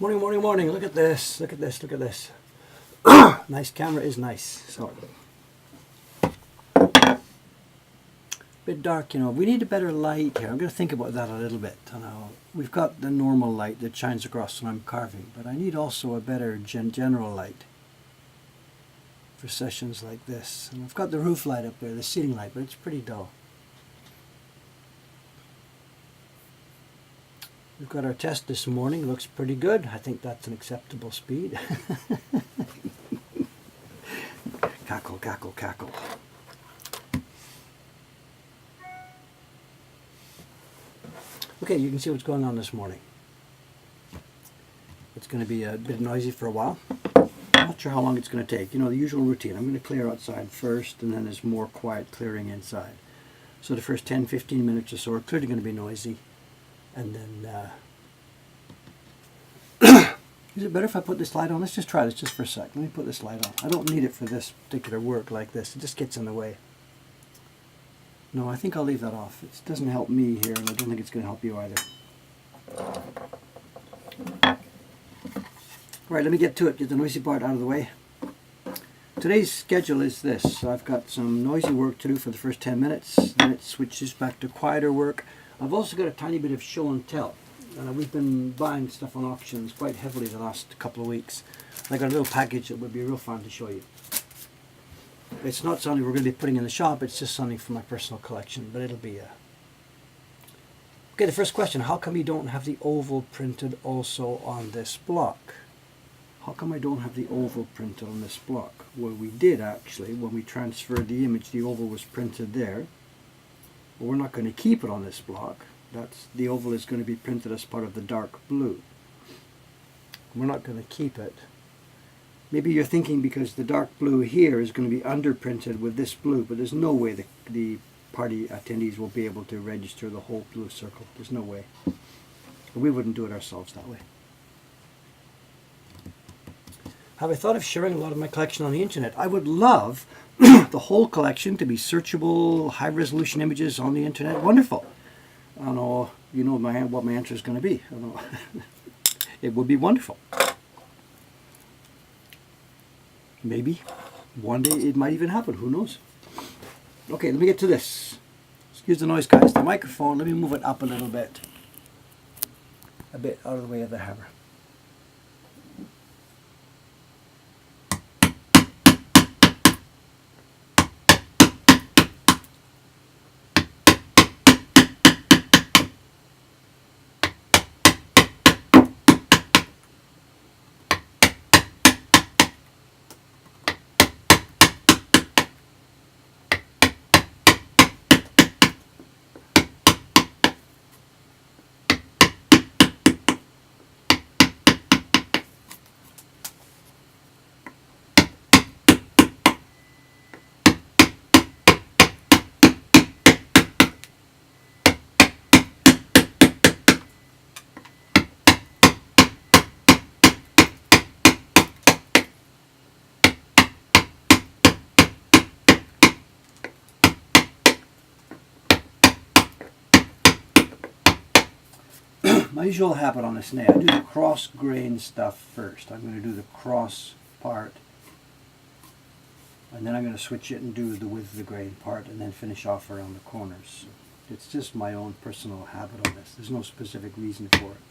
Morning, morning, morning. Look at this. Look at this. Look at this. Nice camera is nice. So, bit dark, you know. We need a better light here. I'm going to think about that a little bit. You know, we've got the normal light that shines across when I'm carving, but I need also a better general light for sessions like this. And I've got the roof light up there, the ceiling light, but it's pretty dull. We've got our test this morning. Looks pretty good. I think that's an acceptable speed. Cackle, cackle, cackle. Okay, you can see what's going on this morning. It's going to be a bit noisy for a while. I'm not sure how long it's going to take. You know, the usual routine. I'm going to clear outside first, and then there's more quiet clearing inside. So the first 10-15 minutes or so are clearly going to be noisy. And then, is it better if I put this light on? Let's just try this just for a sec. Let me put this light on. I don't need it for this particular work like this. It just gets in the way. No, I think I'll leave that off. It doesn't help me here, and I don't think it's going to help you either. Right, let me get to it. Get the noisy part out of the way. Today's schedule is this. So I've got some noisy work to do for the first 10 minutes. Then it switches back to quieter work. I've also got a tiny bit of show and tell. We've been buying stuff on auctions quite heavily the last couple of weeks. I got a little package that would be real fun to show you. It's not something we're going to be putting in the shop, it's just something from my personal collection, but it'll be Okay, the first question, how come you don't have the oval printed also on this block? How come I don't have the oval printed on this block? Well, we did actually. When we transferred the image, the oval was printed there. But we're not going to keep it on this block. The oval is going to be printed as part of the dark blue. We're not going to keep it. Maybe you're thinking because the dark blue here is going to be underprinted with this blue, but there's no way the party attendees will be able to register the whole blue circle. There's no way. We wouldn't do it ourselves that way. Have I thought of sharing a lot of my collection on the internet? I would love the whole collection to be searchable, high-resolution images on the internet. Wonderful. I don't know, you know what my answer is going to be. I don't know. It would be wonderful. Maybe one day it might even happen. Who knows? Okay, let me get to this. Excuse the noise, guys. The microphone, let me move it up a little bit. A bit out of the way of the hammer. My usual habit on a snake, I do the cross grain stuff first. I'm going to do the cross part, and then I'm going to switch it and do the with the grain part, and then finish off around the corners. It's just my own personal habit on this. There's no specific reason for it.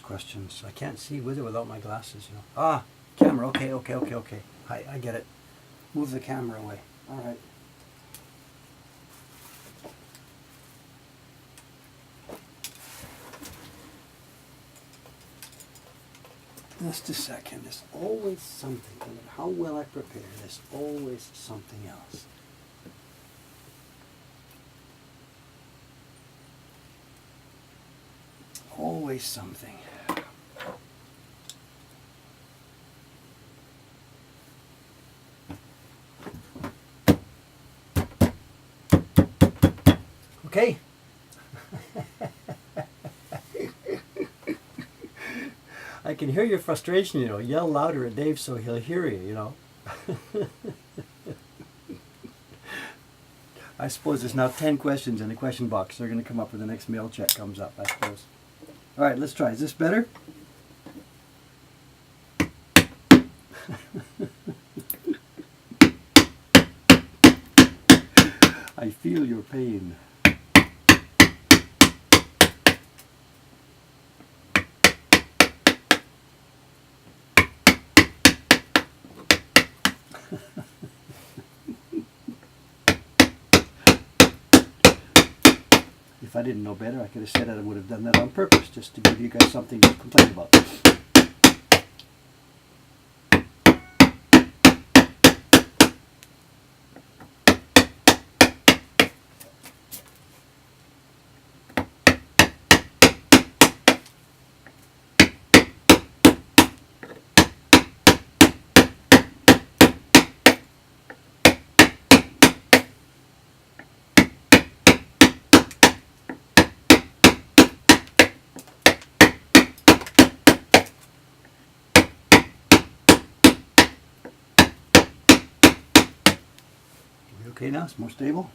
Questions. I can't see with or without my glasses, you know. Ah, camera. Okay. I get it. Move the camera away. All right. Just a second. There's always something. No matter how well I prepare, there's always something else. Always something. Okay. I can hear your frustration, you know. Yell louder at Dave so he'll hear you, you know. I suppose there's now 10 questions in the question box. They're going to come up when the next mail check comes up, I suppose. All right, let's try. Is this better? I feel your pain. If I didn't know better, I could have said that I would have done that on purpose, just to give you guys something to complain about. Okay now, it's more stable.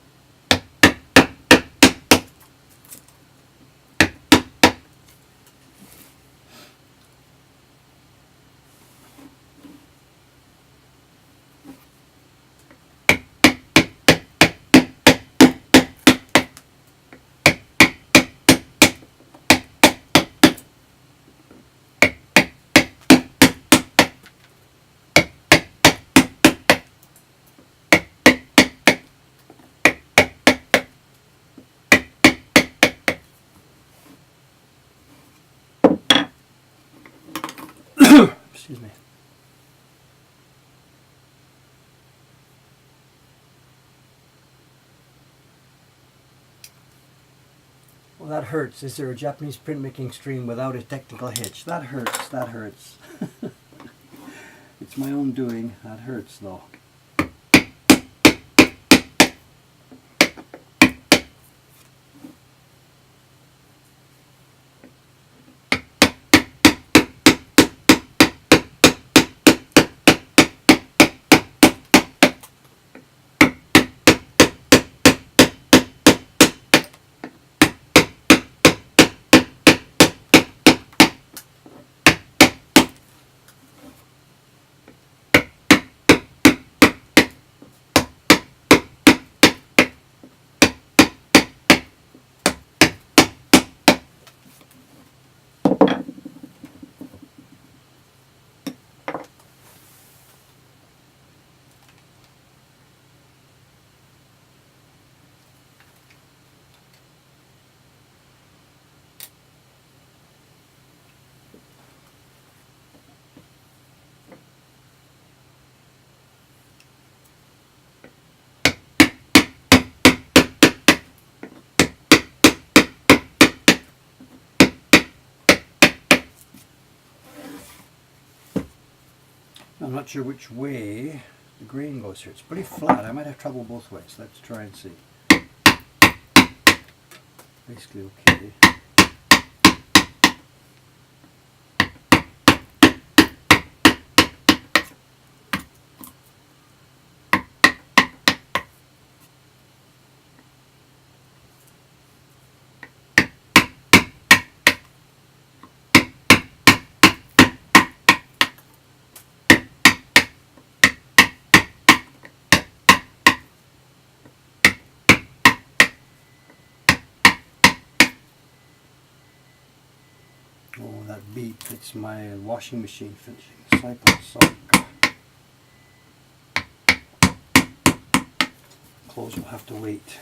Excuse me. Well, that hurts. Is there a Japanese printmaking stream without a technical hitch? That hurts. That hurts. It's my own doing. That hurts, though. I'm not sure which way the grain goes here. It's pretty flat. I might have trouble both ways. Let's try and see. Basically okay. Oh, that beep, it's my washing machine finishing the cycle, so clothes will have to wait.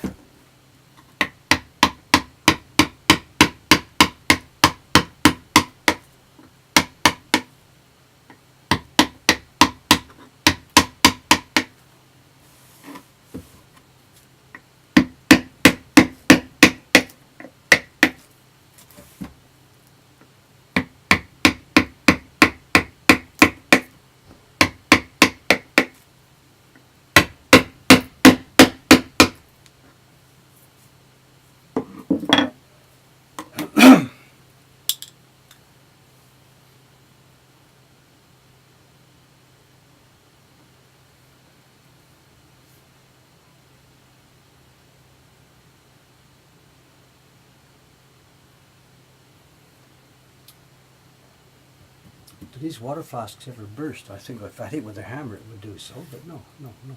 Do these water flasks ever burst? I think if I hit it with a hammer it would do so, but no, no, no.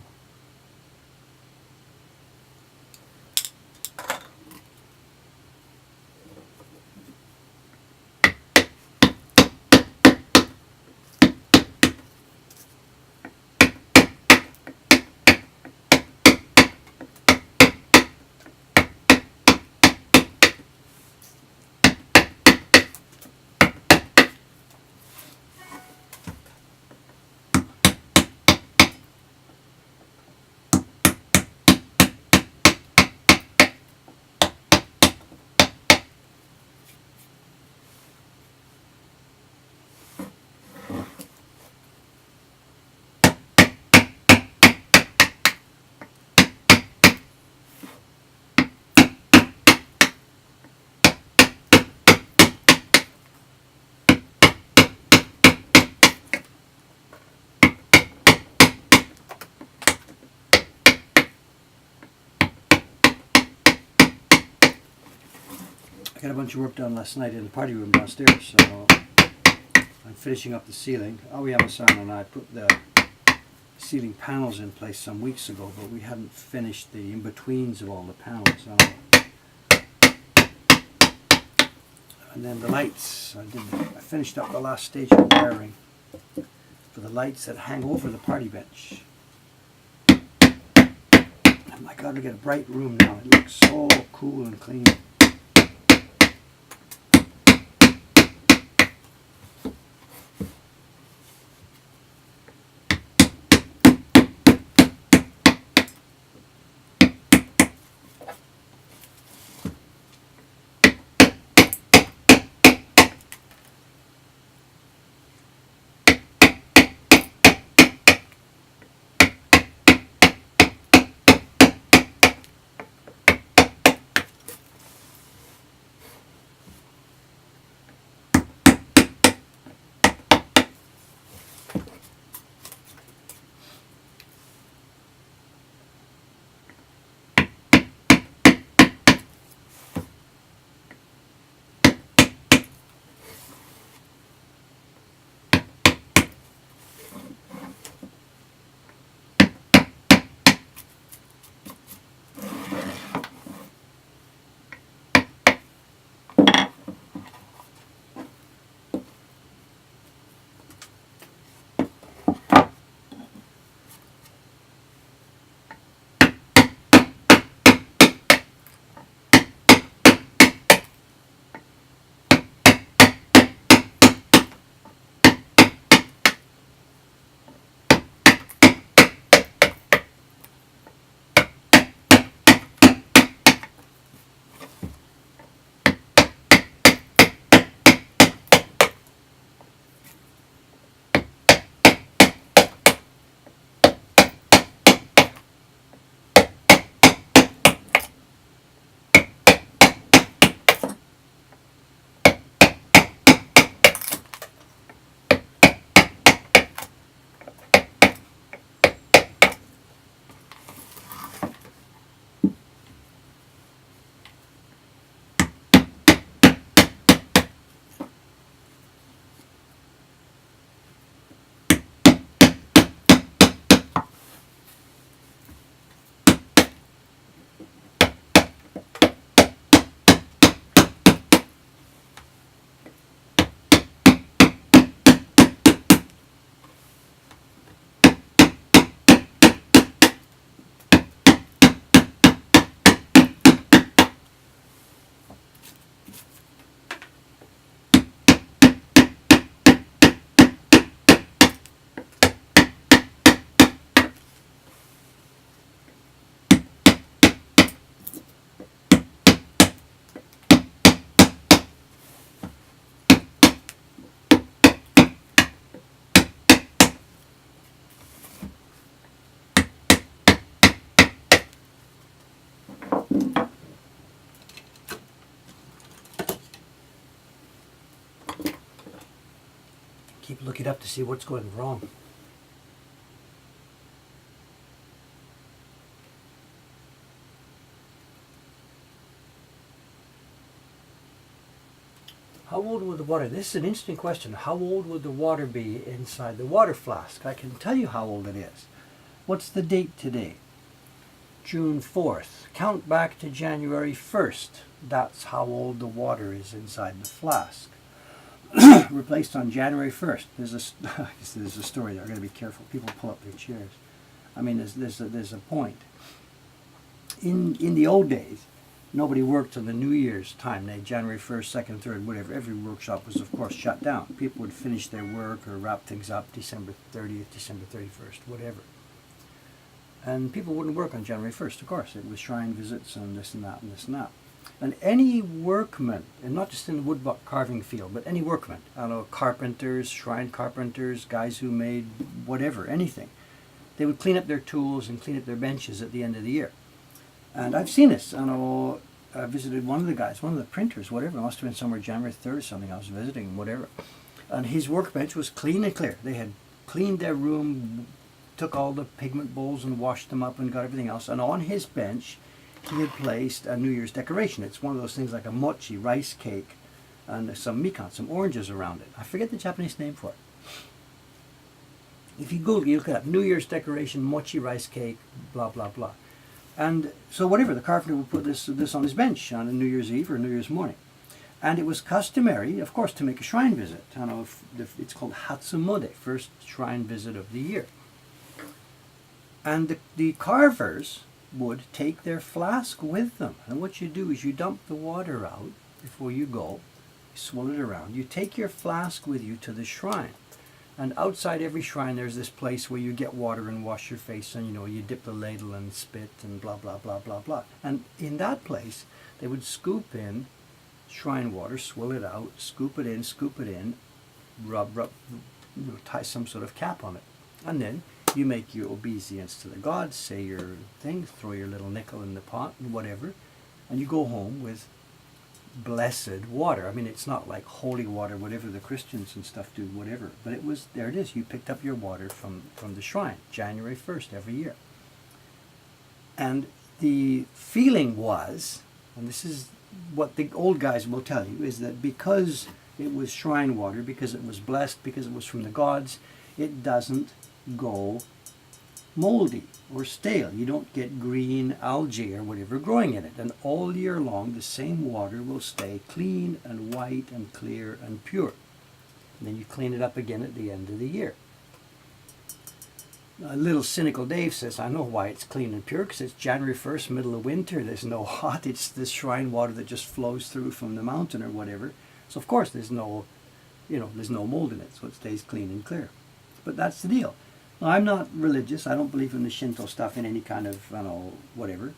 I got a bunch of work done last night in the party room downstairs, so I'm finishing up the ceiling. Aoyama-san and I put the ceiling panels in place some weeks ago, but we hadn't finished the in-betweens of all the panels. And then the lights, I finished up the last stage of wiring for the lights that hang over the party bench. And my God, we got a bright room now. It looks so cool and clean. Keep looking up to see what's going wrong. How old would the water? This is an interesting question. How old would the water be inside the water flask? I can tell you how old it is. What's the date today? June 4th. Count back to January 1st. That's how old the water is inside the flask. Replaced on January 1st. There's a story there. I've got to be careful. People pull up their chairs. I mean, there's a point. In the old days, nobody worked till the New Year's time. January 1st, 2nd, 3rd, whatever. Every workshop was, of course, shut down. People would finish their work or wrap things up December 30th, December 31st, whatever. And people wouldn't work on January 1st, of course. It was shrine visits and this and that and this and that. And any workman, and not just in the woodblock carving field, but any workman, I don't know, carpenters, shrine carpenters, guys who made whatever, anything, they would clean up their tools and clean up their benches at the end of the year. And I've seen this. I know I visited one of the guys, one of the printers, whatever. It must have been somewhere January 3rd or something. I was visiting, whatever. And his workbench was clean and clear. They had cleaned their room, took all the pigment bowls and washed them up and got everything else. And on his bench, he had placed a New Year's decoration. It's one of those things like a mochi, rice cake, and some mikan, some oranges around it. I forget the Japanese name for it. If you Google, you look it up, New Year's decoration, mochi, rice cake, blah, blah, blah. And so whatever, the carpenter would put this on his bench on a New Year's Eve or New Year's morning. And it was customary, of course, to make a shrine visit. I know it's called Hatsumode, first shrine visit of the year. And the carvers would take their flask with them. And what you do is you dump the water out before you go, you swirl it around. You take your flask with you to the shrine. And outside every shrine there's this place where you get water and wash your face and you dip the ladle and spit and blah, blah, blah, blah, blah. And in that place they would scoop in shrine water, swirl it out, scoop it in, rub, tie some sort of cap on it. And then you make your obeisance to the gods, say your thing, throw your little nickel in the pot and whatever, and you go home with blessed water. I mean, it's not like holy water, whatever the Christians and stuff do, whatever. But it was, there it is. You picked up your water from the shrine, January 1st every year. And the feeling was, and this is what the old guys will tell you, is that because it was shrine water, because it was blessed, because it was from the gods, it doesn't go moldy or stale. You don't get green algae or whatever growing in it. And all year long the same water will stay clean and white and clear and pure. And then you clean it up again at the end of the year. A little cynical Dave says, I know why it's clean and pure, because it's January 1st, middle of winter. There's no hot. It's this shrine water that just flows through from the mountain or whatever. So of course there's no mold in it, so it stays clean and clear. But that's the deal. Now, I'm not religious. I don't believe in the Shinto stuff in any kind of, whatever,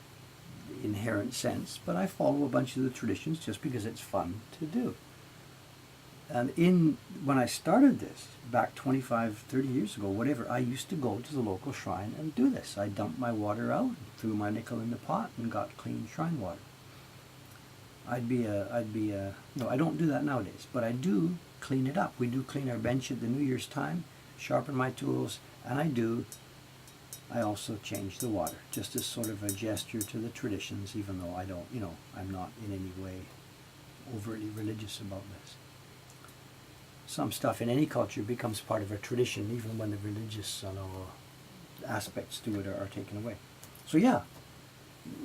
inherent sense. But I follow a bunch of the traditions just because it's fun to do. And when I started this, back 25, 30 years ago, whatever, I used to go to the local shrine and do this. I dumped my water out, threw my nickel in the pot, and got clean shrine water. I don't do that nowadays, but I do clean it up. We do clean our bench at the New Year's time, sharpen my tools, and I also change the water, just as sort of a gesture to the traditions, even though I'm not in any way overtly religious about this. Some stuff in any culture becomes part of a tradition, even when the religious aspects to it are taken away. So yeah,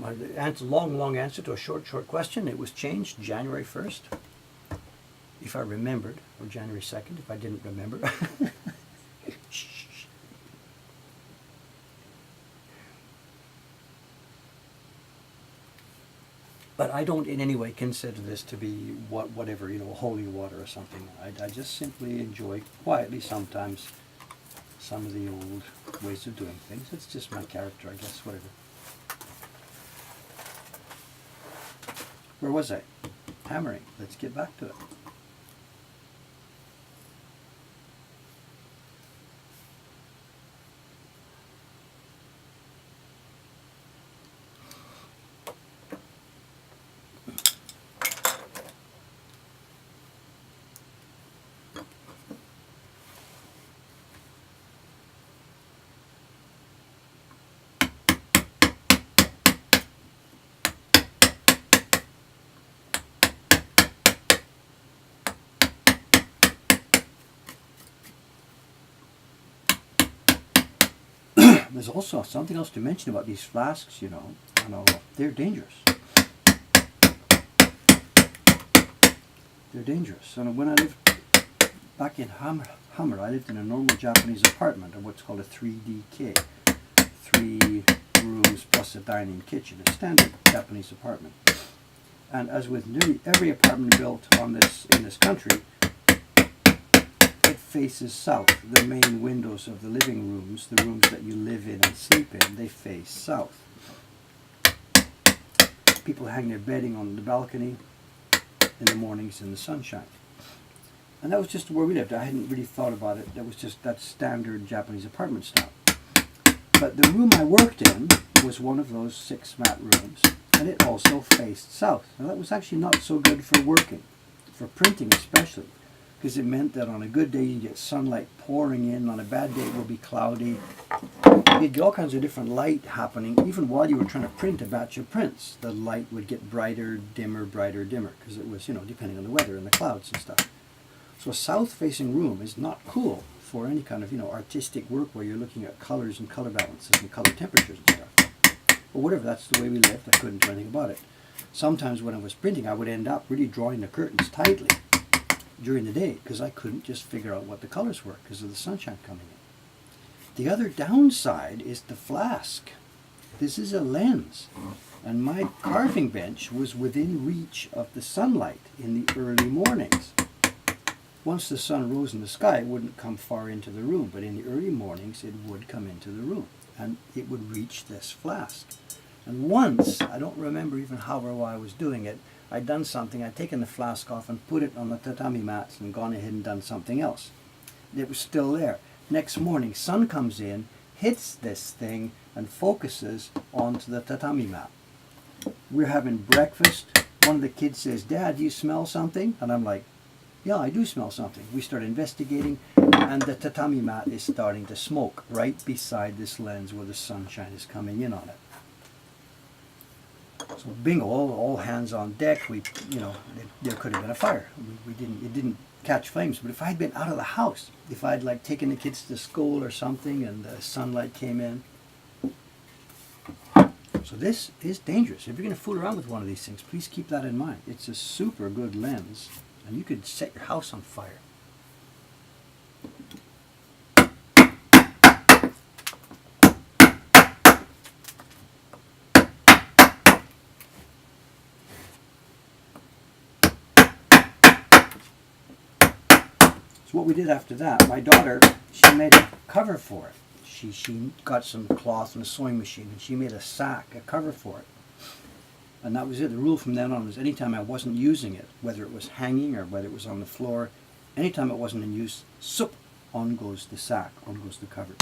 my long answer to a short question. It was changed January 1st, if I remembered, or January 2nd, if I didn't remember. But I don't in any way consider this to be whatever, holy water or something. I just simply enjoy quietly sometimes some of the old ways of doing things. It's just my character, I guess, whatever. Where was I? Hammering. Let's get back to it. There's also something else to mention about these flasks, you know. They're dangerous. They're dangerous. And when I lived back in Hammer, I lived in a normal Japanese apartment, or what's called a 3DK. 3 rooms plus a dining kitchen, a standard Japanese apartment. And as with nearly every apartment built in this country, it faces south. The main windows of the living rooms, the rooms that you live in and sleep in, they face south. People hang their bedding on the balcony in the mornings in the sunshine. And that was just where we lived. I hadn't really thought about it. That was just that standard Japanese apartment style. But the room I worked in was one of those 6 mat rooms, and it also faced south. Now that was actually not so good for working, for printing especially, because it meant that on a good day you get sunlight pouring in, on a bad day it will be cloudy. You'd get all kinds of different light happening, even while you were trying to print a batch of prints. The light would get brighter, dimmer, because it was, depending on the weather and the clouds and stuff. So a south-facing room is not cool for any kind of, artistic work where you're looking at colors and color balances and color temperatures and stuff. But whatever, that's the way we lived. I couldn't do anything about it. Sometimes when I was printing, I would end up really drawing the curtains tightly during the day because I couldn't just figure out what the colors were because of the sunshine coming in. The other downside is the flask. This is a lens, and my carving bench was within reach of the sunlight in the early mornings. Once the sun rose in the sky, it wouldn't come far into the room, but in the early mornings it would come into the room, and it would reach this flask. And once, I don't remember even how or why I was doing it, I'd done something, I'd taken the flask off and put it on the tatami mats and gone ahead and done something else. It was still there. Next morning, sun comes in, hits this thing, and focuses onto the tatami mat. We're having breakfast. One of the kids says, "Dad, do you smell something?" And I'm like, "Yeah, I do smell something." We start investigating, and the tatami mat is starting to smoke right beside this lens where the sunshine is coming in on it. So bingo, all hands on deck. There could have been a fire. It didn't catch flames, but if I'd been out of the house, if I'd taken the kids to school or something and the sunlight came in. So this is dangerous. If you're going to fool around with one of these things, please keep that in mind. It's a super good lens, and you could set your house on fire. So what we did after that, my daughter, she made a cover for it. She got some cloth and a sewing machine, and she made a cover for it. And that was it. The rule from then on was anytime I wasn't using it, whether it was hanging or whether it was on the floor, anytime it wasn't in use, soup, on goes the sack, on goes the cover.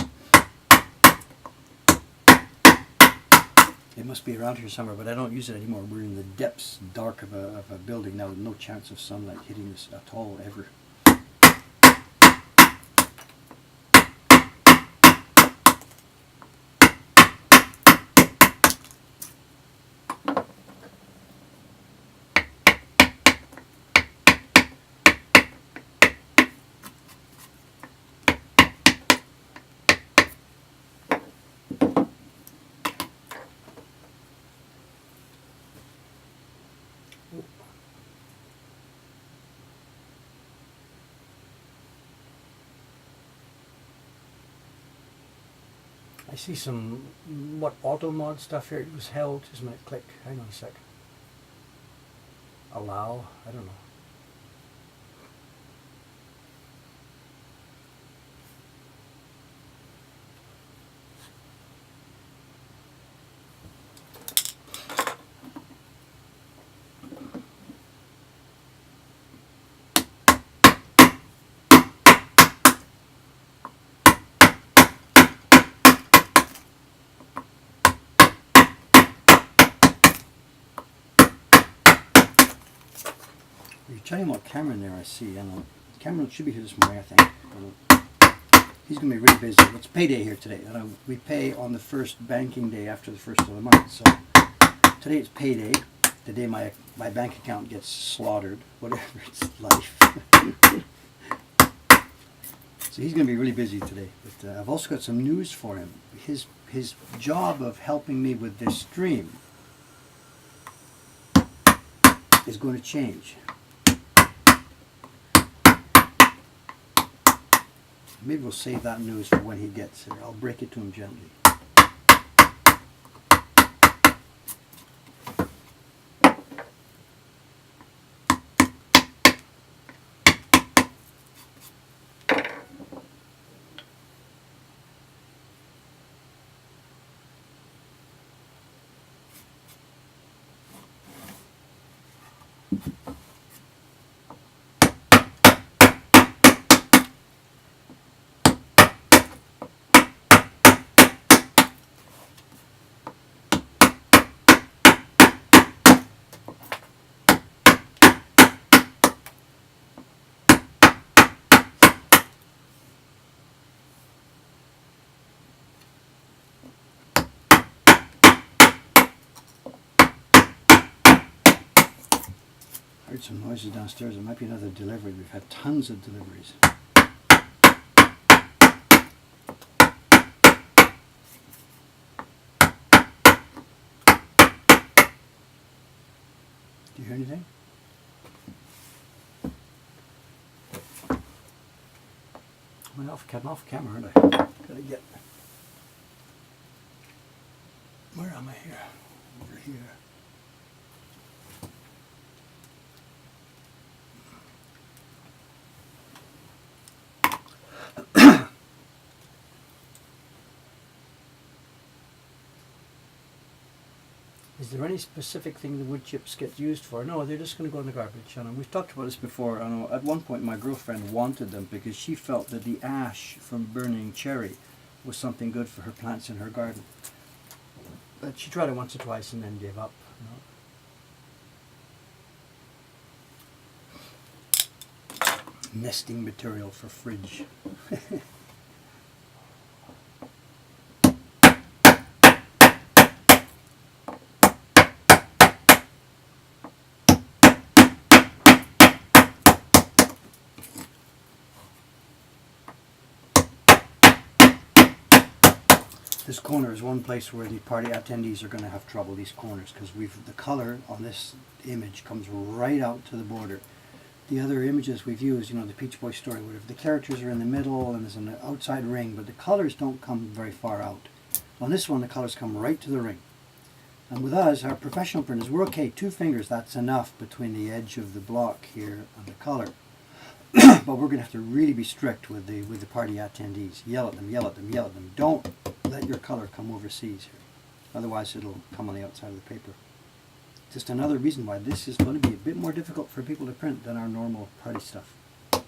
It must be around here somewhere, but I don't use it anymore. We're in the depths, dark of a building now with no chance of sunlight hitting us at all, ever. I see some, auto mod stuff here. It was held. Just a minute, click. Hang on a sec. Allow. I don't know. You're chatting about Cameron there, I see. And Cameron should be here this morning, I think. He's going to be really busy. It's payday here today. And we pay on the first banking day after the first of the month. So today it's payday, the day my bank account gets slaughtered. Whatever, it's life. So he's going to be really busy today. But I've also got some news for him. His his job of helping me with this stream is going to change. Maybe we'll save that news for when he gets here. I'll break it to him gently. I heard some noises downstairs. There might be another delivery. We've had tons of deliveries. Do you hear anything? I'm off camera, aren't I? Gotta get. Where am I here? Over here. Is there any specific thing the wood chips get used for? No, they're just going to go in the garbage. And we've talked about this before. I know at one point my girlfriend wanted them because she felt that the ash from burning cherry was something good for her plants in her garden. But she tried it once or twice and then gave up. Nesting material for fridge. This corner is one place where the party attendees are going to have trouble, these corners, because the color on this image comes right out to the border. The other images we've used, the Peach Boy story, whatever, the characters are in the middle and there's an outside ring, but the colors don't come very far out. On this one, the colors come right to the ring. And with us, our professional printers, we're okay, 2 fingers, that's enough between the edge of the block here and the color. But we're going to have to really be strict with the party attendees. Yell at them, yell at them, yell at them. Don't let your color come overseas here. Otherwise it'll come on the outside of the paper. Just another reason why this is going to be a bit more difficult for people to print than our normal party stuff. A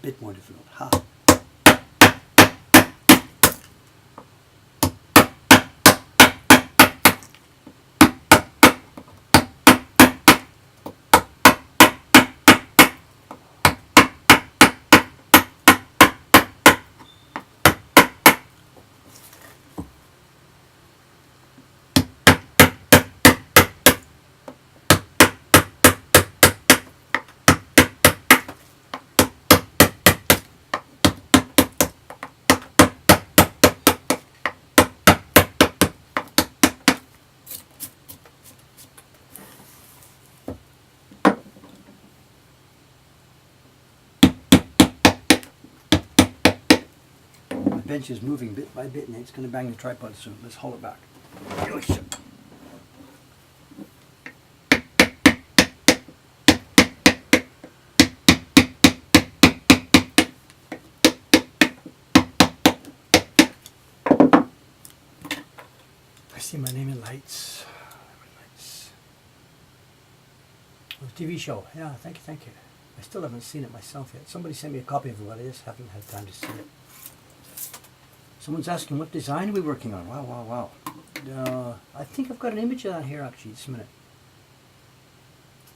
bit more difficult. Ha! The bench is moving bit by bit and it's going to bang the tripod soon. Let's haul it back. I see my name in lights. Oh, TV show. Yeah, thank you. I still haven't seen it myself yet. Somebody sent me a copy of it, but I just haven't had time to see it. Someone's asking, what design are we working on? Wow. I think I've got an image of that here, actually. Just a minute.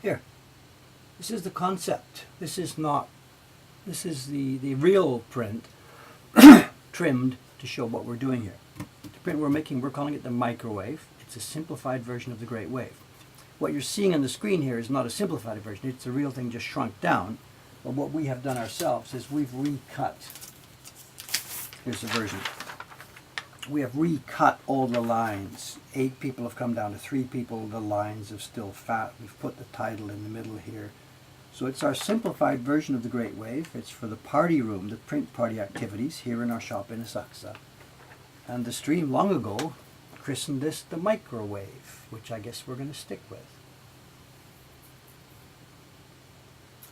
Here. This is the concept. This is the real print trimmed to show what we're doing here. The print we're making, we're calling it the microwave. It's a simplified version of the Great Wave. What you're seeing on the screen here is not a simplified version. It's the real thing just shrunk down. But what we have done ourselves is we've recut. Here's the version. we have recut all the lines. 8 people have come down to 3 people. The lines are still fat. We've put the title in the middle here. So it's our simplified version of the Great Wave. It's for the party room, the print party activities here in our shop in Asakusa. And the stream long ago christened this the microwave, which I guess we're going to stick with.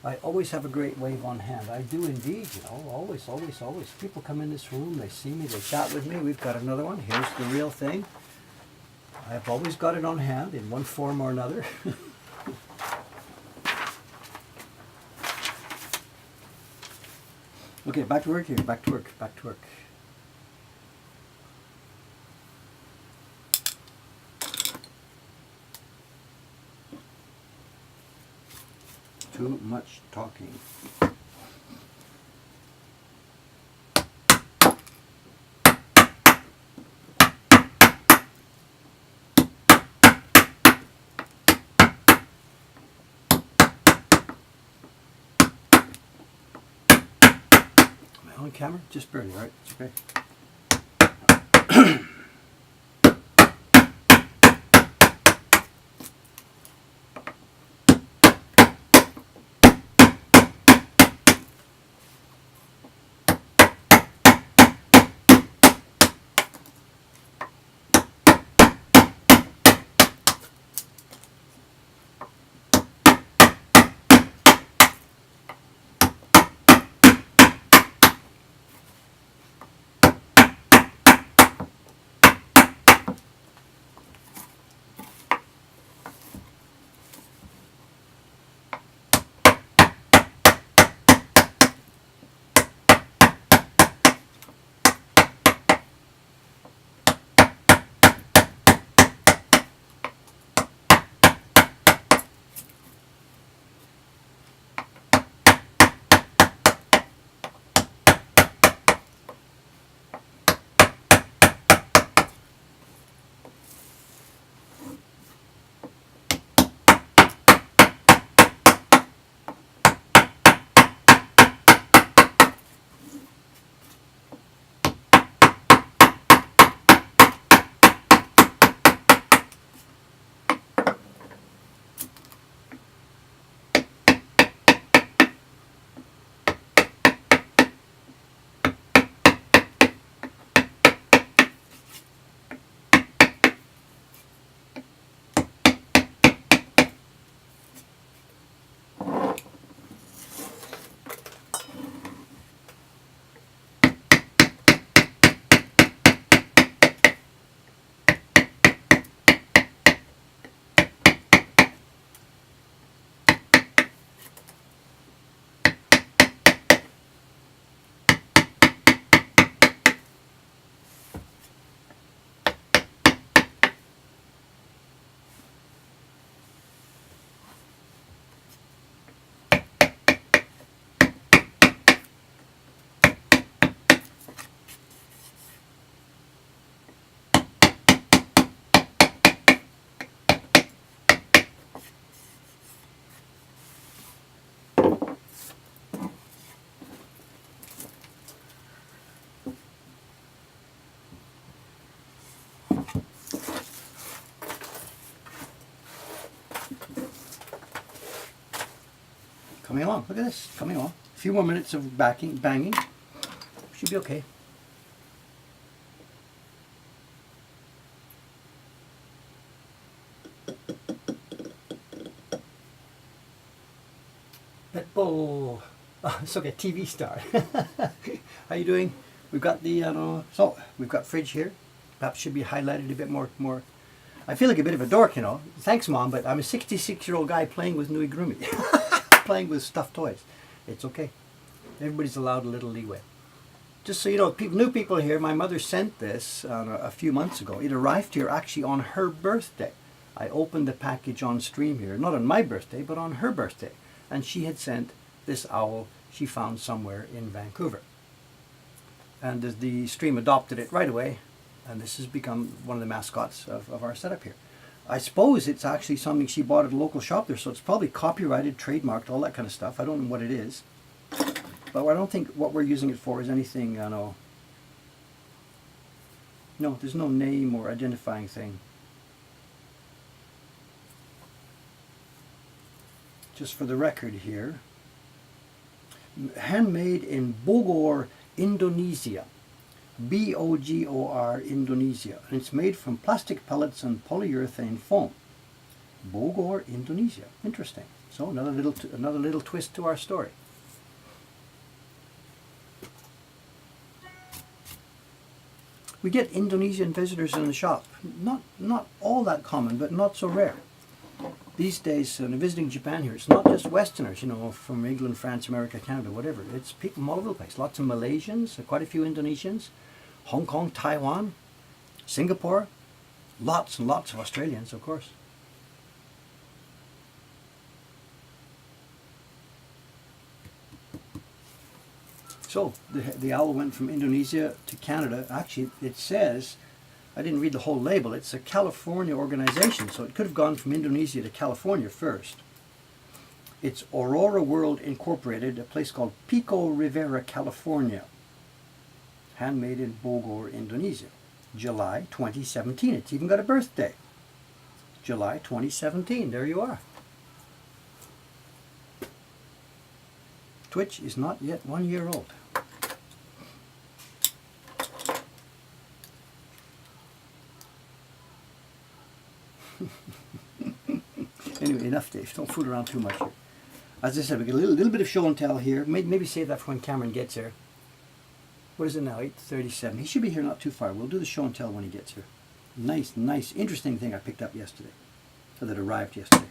I always have a great wave on hand. I do indeed, you know, always, always, always. People come in this room, they see me, they chat with me. We've got another one. Here's the real thing. I've always got it on hand in one form or another. Okay, back to work here. Back to work. Back to work. Too much talking. Am I on camera? Just barely, right? It's okay. Coming along. Look at this. Coming along. A few more minutes of banging. Should be okay. Oh, it's okay. TV star. How you doing? We've got the so we've got fridge here. Perhaps should be highlighted a bit more. I feel like a bit of a dork, you know. Thanks, Mom, but I'm a 66-year-old guy playing with Nuigurumi. Playing with stuffed toys. It's okay. Everybody's allowed a little leeway. Just so you know, new people here, my mother sent this a few months ago. It arrived here actually on her birthday. I opened the package on stream here, not on my birthday, but on her birthday. And she had sent this owl she found somewhere in Vancouver. And the stream adopted it right away, and this has become one of the mascots of our setup here. I suppose it's actually something she bought at a local shop there, so it's probably copyrighted, trademarked, all that kind of stuff. I don't know what it is. But I don't think what we're using it for is anything, No, there's no name or identifying thing. Just for the record here. Handmade in Bogor, Indonesia. Bogor, Indonesia. And it's made from plastic pellets and polyurethane foam. Bogor, Indonesia. Interesting. So another little twist to our story. We get Indonesian visitors in the shop. Not all that common, but not so rare. These days, visiting Japan here, it's not just Westerners, from England, France, America, Canada, whatever. It's people from all over the place. Lots of Malaysians, quite a few Indonesians, Hong Kong, Taiwan, Singapore, lots and lots of Australians, of course. So the owl went from Indonesia to Canada. Actually, it says, I didn't read the whole label, it's a California organization, so it could have gone from Indonesia to California first. It's Aurora World Incorporated, a place called Pico Rivera, California. Handmade in Bogor, Indonesia. July 2017. It's even got a birthday. July 2017. There you are. Twitch is not yet 1 year old. Anyway, enough, Dave. Don't fool around too much here. As I said, we get a little bit of show and tell here. Maybe save that for when Cameron gets here. What is it now? 8:37. He should be here not too far. We'll do the show and tell when he gets here. Nice, interesting thing I picked up yesterday. Or that arrived yesterday.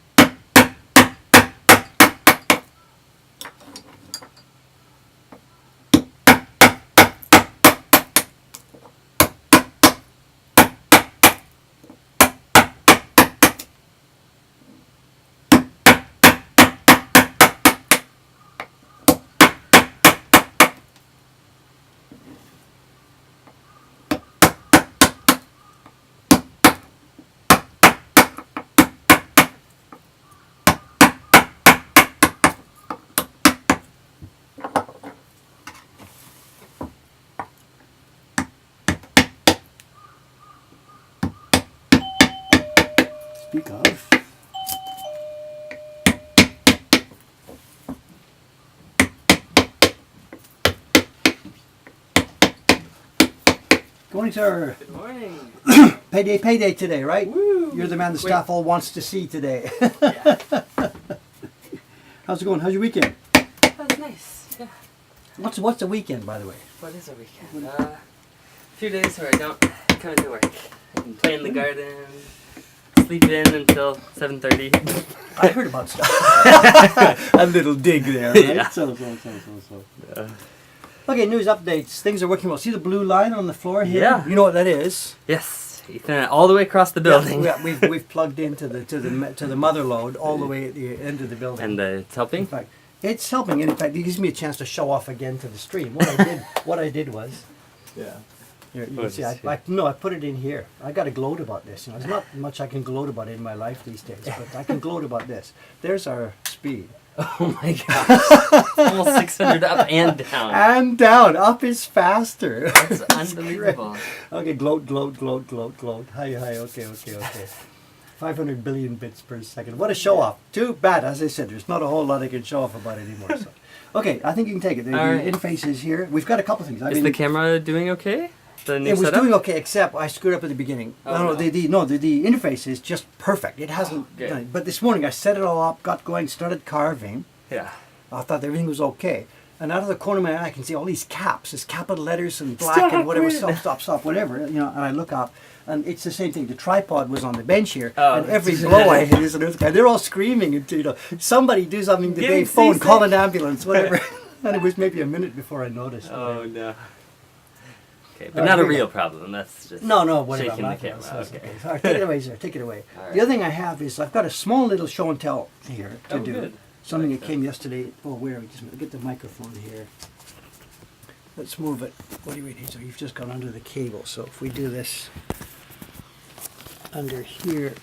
Speak of. Good morning, sir. Good morning. Payday today, right? Woo. You're the man the staff all wants to see today. Yeah. How's it going? How's your weekend? That was nice. Yeah. What's a weekend, by the way? What is a weekend? A few days where I don't come into work. I can play in the garden, sleep in until 7:30. I heard about stuff. A little dig there, right? Yeah. So. Okay, news updates. Things are working well. See the blue line on the floor here? Yeah. You know what that is? Yes, Ethernet all the way across the building. Yeah, we've plugged into the mother load all the way at the end of the building. And it's helping. In fact, it's helping. In fact, it gives me a chance to show off again to the stream. What I did was. Yeah. Here, you can see, I put it in here. I got to gloat about this. There's not much I can gloat about in my life these days, but I can gloat about this. There's our speed. Oh my gosh. Almost 600 up and down. And down. Up is faster. That's unbelievable. Okay, gloat. Hi, okay. 500 billion bits per second. What a show off. Too bad, as I said, there's not a whole lot I can show off about it anymore. So. Okay, I think you can take it. The interface is here. We've got a couple things. Is the camera doing okay? The new it was setup? doing okay, except I screwed up at the beginning. Oh, the interface is just perfect. It hasn't done it. But this morning I set it all up, got going, started carving. Yeah. I thought everything was okay. And out of the corner of my eye I can see all these caps. There's capital letters and black and whatever, stop, whatever. And I look up and it's the same thing. The tripod was on the bench here, and every blow I hit is another guy. They're all screaming and somebody do something today, phone, call an ambulance, whatever. And it was maybe a minute before I noticed. Oh no. Okay, but not a real problem. That's just whatever. shaking the camera. Okay. All right, take it away, sir. Take it away. Right. The other thing I have is I've got a small little show and tell here to do. Good. Something that came yesterday. Oh, where? Just get the microphone here. Let's move it. What do you mean? So you've just gone under the cable. So if we do this under here,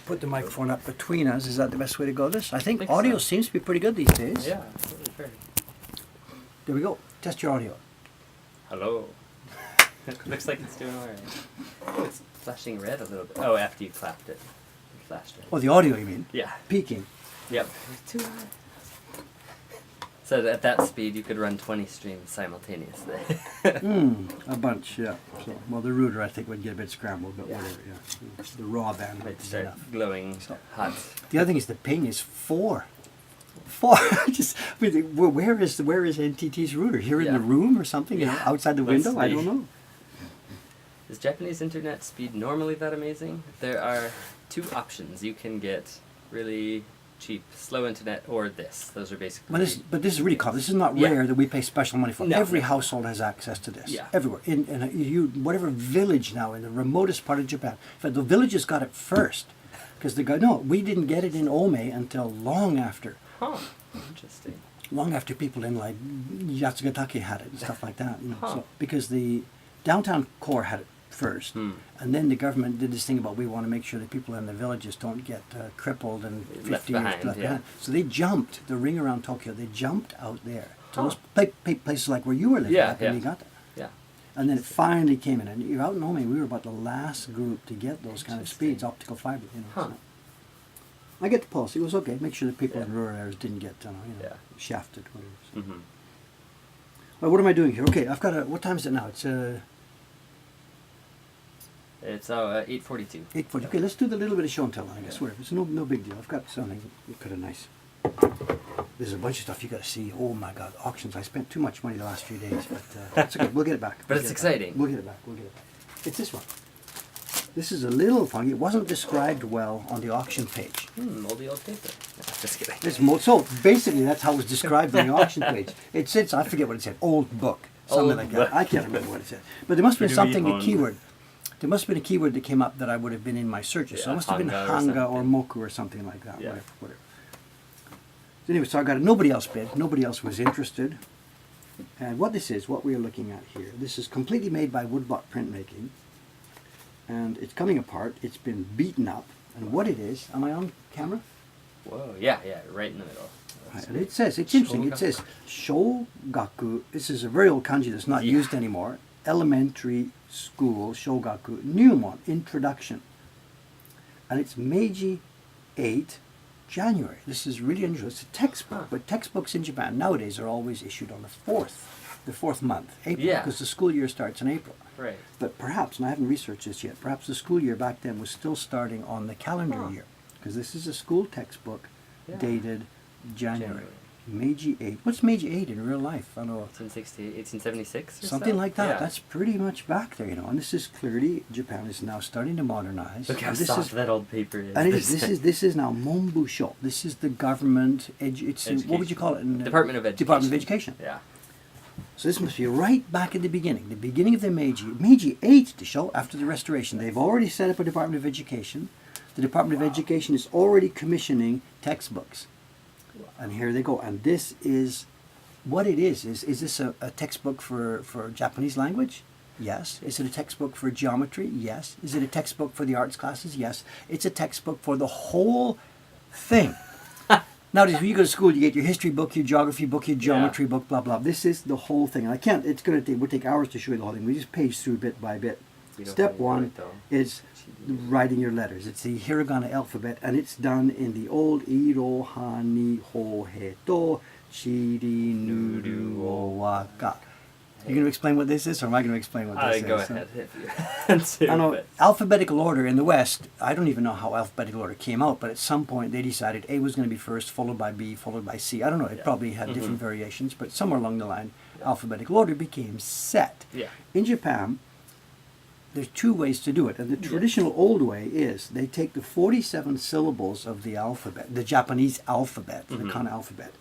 put the microphone up between us. Is that the best way to go? I think audio seems to be pretty good these days. Yeah, absolutely fair. There we go. Test your audio. Hello. It looks like it's doing alright. It's flashing red a little bit. Oh, after you clapped it. It flashed red. Oh, the audio, you mean? Yeah. Peaking. Yep. Too high. So at that speed, you could run 20 streams simultaneously. A bunch, yeah. So, well, the router, I think, would get a bit scrambled, but Yeah. whatever, yeah. The raw bandwidth Might is start enough. glowing hot. The other thing is the ping is 4. 4. Just, I mean, where is NTT's router? Here in Yeah. the room or something? You know, Yeah. outside the Let's window? I see. don't know. Is Japanese internet speed normally that amazing? There are 2 options. You can get really cheap, slow internet, or this. Those are basically... But this is really common. This is not Yeah. rare that we pay special money for. No, Every no. household has access to this. Yeah. Everywhere. In whatever village now, in the remotest part of Japan. In fact, the villages got it first. Because the guy, no, we didn't get it in Ome until long after. Huh. Interesting. Long after people in like Yatsugatake had it and stuff like that. You know, Huh. so, because the downtown core had it first. And then the government did this thing about we want to make sure that people in the villages don't get crippled and 50 Left years behind, left yeah. behind. So they jumped the ring around Tokyo. They jumped out there. So Huh. those places like where you were living, Yeah, like when yeah. you got there. Yeah. And then it finally came in. And you're out in Ome, we were about the last group to get those kind of Interesting. speeds, optical fiber. You know. Huh. So. I get the policy. It was okay. Make sure the people Yeah. in rural areas didn't get Yeah. shafted. Whatever. So. Mm-hmm. Well, what am I doing here? Okay, I've got a. What time is it now? It's It's 8:42. 8:40. Okay, let's do the little bit of show and tell. I guess whatever. It's no big deal. I've got something kind of nice. There's a bunch of stuff you got to see. Oh my God, auctions! I spent too much money the last few days, but it's okay. We'll get it back. But We'll it's get it back. exciting. We'll get it back. We'll get it back. It's this one. This is a little funky. It wasn't described well on the auction page. Moldy old paper. No, just kidding. So basically, that's how it was described on the auction page. It said, I forget what it said, old book, something Old like book. that. I can't remember what it said. But there must have been something, a Hon. keyword. There must have been a keyword that came up that I would have been in my searches. So Yeah, it must have been hanga or hanga or something. moku or something like that. Yeah. Whatever. So anyway, so I got it. Nobody else bid. Nobody else was interested. And what this is, what we're looking at here, this is completely made by woodblock printmaking. And it's coming apart. It's been beaten up. And what it is, am I on camera? Whoa, yeah, right in the middle. That's And it says, it's interesting, it says shogaku, this is a very old kanji that's not Yeah. used anymore, elementary school, shogaku, Newmon, introduction. And it's Meiji 8, January. This is really unusual. It's a textbook, Huh. but textbooks in Japan nowadays are always issued on the fourth month, April, Yeah. because the school year starts in April. Right. But perhaps, and I haven't researched this yet, perhaps the school year back then was still starting on the calendar Huh. year. Because this is a school textbook Yeah. dated January. January. Meiji 8. What's Meiji 8 in real life? I don't know. 1876 or Something so? like that. Yeah. That's pretty much back there, you know. And this is clearly, Japan is now starting to modernize. Look how And this soft is, that old paper is. and it is, this is now Monbusho. This is the government, what would you call it? Department of Education. Department of Education. Yeah. So this must be right back at the beginning of the Meiji 8 to show after the restoration. They've already set up a Department of Education. The Department of Education is already commissioning textbooks. And here they go. And this is, what it is this a textbook for Japanese language? Yes. Is it a textbook for geometry? Yes. Is it a textbook for the arts classes? Yes. It's a textbook for the whole thing. Nowadays, when you go to school, you get your history book, your geography book, your geometry book, blah, blah. This is the whole thing. And I can't, we'll take hours to show you the whole thing. We just page through bit by bit. We don't Step have any one right, though. is writing your letters. It's the hiragana alphabet, and it's done in the old iro, ha, ni, ho, he, to, shiri, nuru, o, wa, ka. You going to explain what this is, or am I going to explain what this is? Go ahead. If you I know but- alphabetical order in the West, I don't even know how alphabetical order came out, but at some point they decided A was going to be first, followed by B, followed by C. I don't know, it Yeah. probably had different variations, but somewhere along the line, alphabetical order became set. Yeah. In Japan, there's 2 ways to do it, and the traditional old way is they take the 47 syllables of the alphabet, the Japanese alphabet, the kana alphabet,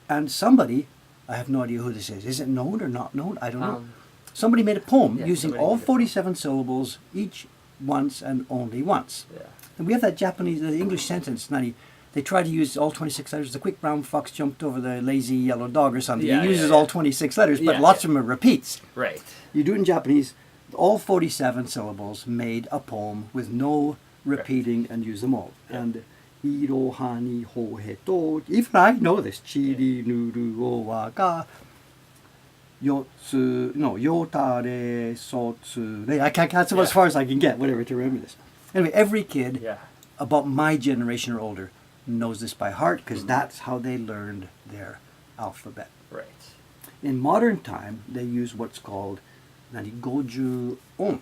and somebody, I have no idea who this is it known or not known? I don't know. Somebody made a poem yeah, using somebody all made a 47 syllables, each once and only once. Yeah. And we have that Japanese, the English sentence, they try to use all 26 letters. The quick brown fox jumped over the lazy yellow dog or something. Yeah, It uses yeah, all yeah. 26 letters, but Yeah, lots yeah. of them are repeats. Right. You do it in Japanese, all 47 syllables made a poem with no repeating and use them all. Yeah. And iro, ha, ni, ho, he, to, even I know this, chiri, nuru, o, wa, ga. yotsu, no, yotare, sotsu. That's about as far as I can get, whatever, to remember this. Anyway, every kid Yeah. about my generation or older knows this by heart because that's how they learned their alphabet. Right. In modern time, they use what's called goju on,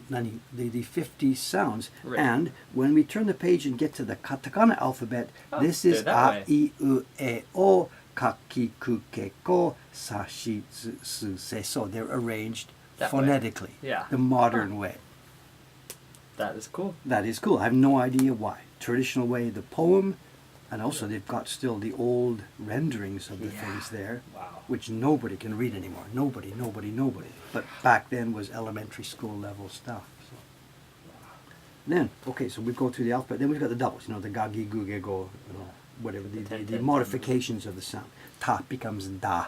the 50 sounds. Right. And when we turn the page and get to the katakana alphabet, this is they're a, that I, U, E, O, kaki, ku, ke, ko, sa, shi, tsu, su, se, so. They're arranged That way. phonetically, Yeah. the modern way. That is cool. That is cool. I have no idea why. Traditional way, the poem, and also they've got still the old renderings of the things there, Wow. which nobody can read anymore. Nobody. But back then was elementary school level stuff. So. Then, okay, so we go through the alphabet. Then we've got the doubles, the gagi, gu, ge, go, whatever, the modifications of the sound. Ta becomes da,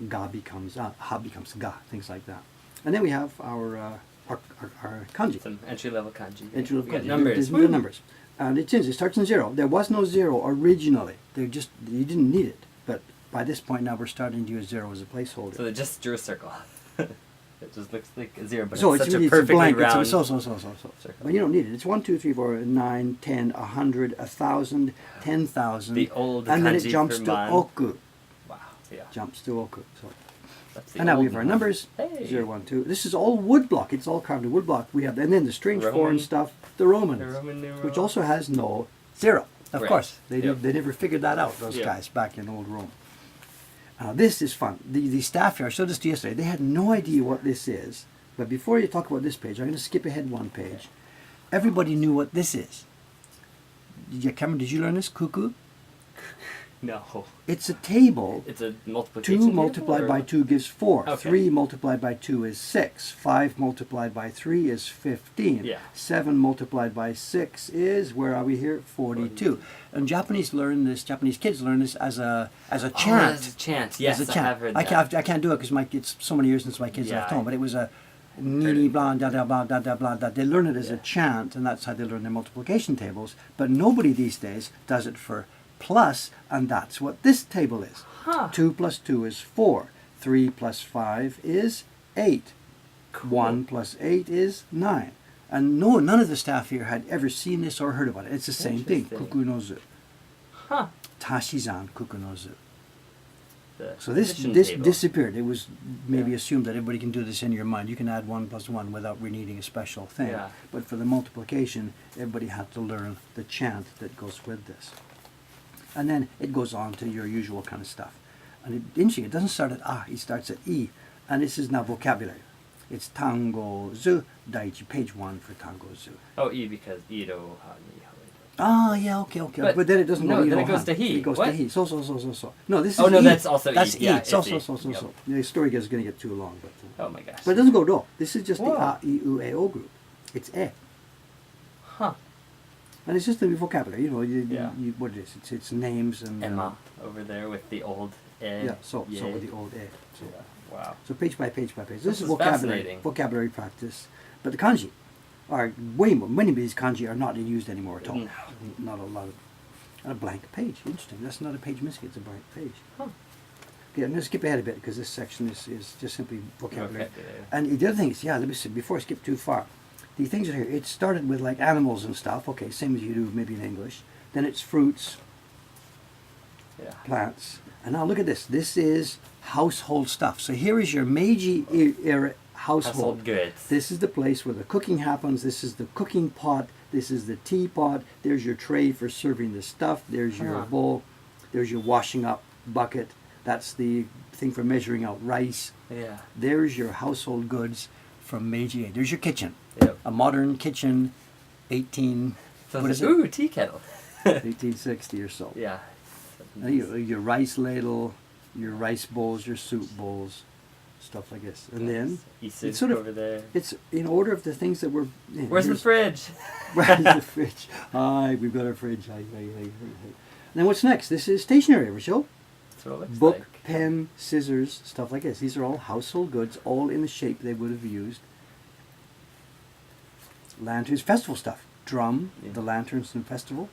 ga becomes ha becomes ga, things like that. And then we have our kanji. Some entry-level kanji. Entry level We got kanji. numbers. The numbers. And it starts in 0. There was no 0 originally. You didn't need it. But by this point now we're starting to use 0 as a placeholder. So they just drew a circle. It just looks like a 0, but So it's such a it's perfectly blank. round It's so. circle. But you don't need it. It's 1, 2, 3, 4, 9, 10, 100, 1,000, 10,000. The old and then it kanji jumps for to man. oku. Wow. Yeah. Jumps to oku. So. That's the And now we old have our one. numbers. Hey. 0, 1, 2. This is all wood block. It's all carved in wood block. We have, and then the strange Roman. foreign stuff, the Romans, The Roman numeral. which also has no 0. Of Right. course, they Yep. they never figured that out. Those Yep. guys back in old Rome. This is fun. The staff here, I showed this to you yesterday. They had no idea what this is. But before you talk about this page, I'm going to skip ahead one page. Everybody knew what this is. Cameron, did you learn this? Cuckoo? No. It's a table. It's a multiplication 2 table, multiplied or by what? 2 gives 4. Okay. 3 multiplied by 2 is 6. 5 multiplied by 3 is 15. Yeah. 7 multiplied by 6 is, where are we here? 42. And Japanese kids learn this as a chant. Oh, as a chant. Yes, As a I chant. have heard I that. can't do it because it's so many years since my kids Yeah, left home, I- but it was a nini blah da da blah da da blah da. They learn it as a chant, and that's how they learn their multiplication tables. But nobody these days does it for plus, and that's what this table is. Huh. 2 plus 2 is 4. 3 plus 5 is 8. Cool. 1 plus 8 is 9. And none of the staff here had ever seen this or heard about it. It's the same thing. Interesting. Kukunozu. Huh. Tashizan kukunozu. The So this addition table. disappeared. It was maybe Yeah. assumed that everybody can do this in your mind. You can add 1 plus 1 without needing a special thing. Yeah. But for the multiplication, everybody had to learn the chant that goes with this. And then it goes on to your usual kind of stuff. And interesting, it doesn't start at A, it starts at I. And this is now vocabulary. It's tango zu, daichi, page 1 for tango zu. Oh, E because Ito, ha, ni, ha, Ah, yeah, okay. But But then it doesn't no, go then Iro it goes Han. to he. It goes What? to he. So. No, this is Oh, no, E. that's also E. That's Yeah, E. So. it's E. Yep. The story is going to get too long. But Oh my gosh. But it doesn't go do. This is just Whoa. the A, I, U, E, O group. It's E. Huh. And it's just the vocabulary, Yeah. what it is. It's names and... Emma over there with the old E. Yeah, so Yay. with the old E. So, Yeah. Wow. so page by page by page. This This is is vocabulary, fascinating. vocabulary practice. But the kanji are way more, many of these kanji are not used anymore at all. No. Not a lot of... And a blank page. Interesting. That's not a page missing, it's a blank page. Huh. Okay, I'm going to skip ahead a bit because this section is just simply vocabulary. Vocabulary. And the other thing is, let me see, before I skip too far, the things that are here, it started with like animals and stuff, okay, same as you do maybe in English. Then it's fruits, Yeah. plants. And now look at this. This is household stuff. So here is your Meiji era household. Household goods. This is the place where the cooking happens. This is the cooking pot. This is the teapot. There's your tray for serving the stuff. There's your Uh-huh. bowl. There's your washing up bucket. That's the thing for measuring out rice. Yeah. There's your household goods from Meiji. There's your kitchen. Yep. A modern kitchen, So what it's is like, it? ooh, tea kettle. 1860 or so. Yeah. And your rice ladle, your rice bowls, your soup bowls, stuff like this. And then Isuk it's sort of- over there. it's in order of the things that were. Where's the fridge? Where's the fridge? Hi, we've got our fridge. Hi. Then what's next? This is stationery, Rachel. That's what it looks Book, like. pen, scissors, stuff like this. These are all household goods, all in the shape they would have used. Lanterns, festival stuff. Drum, Yeah. the lanterns in the festival.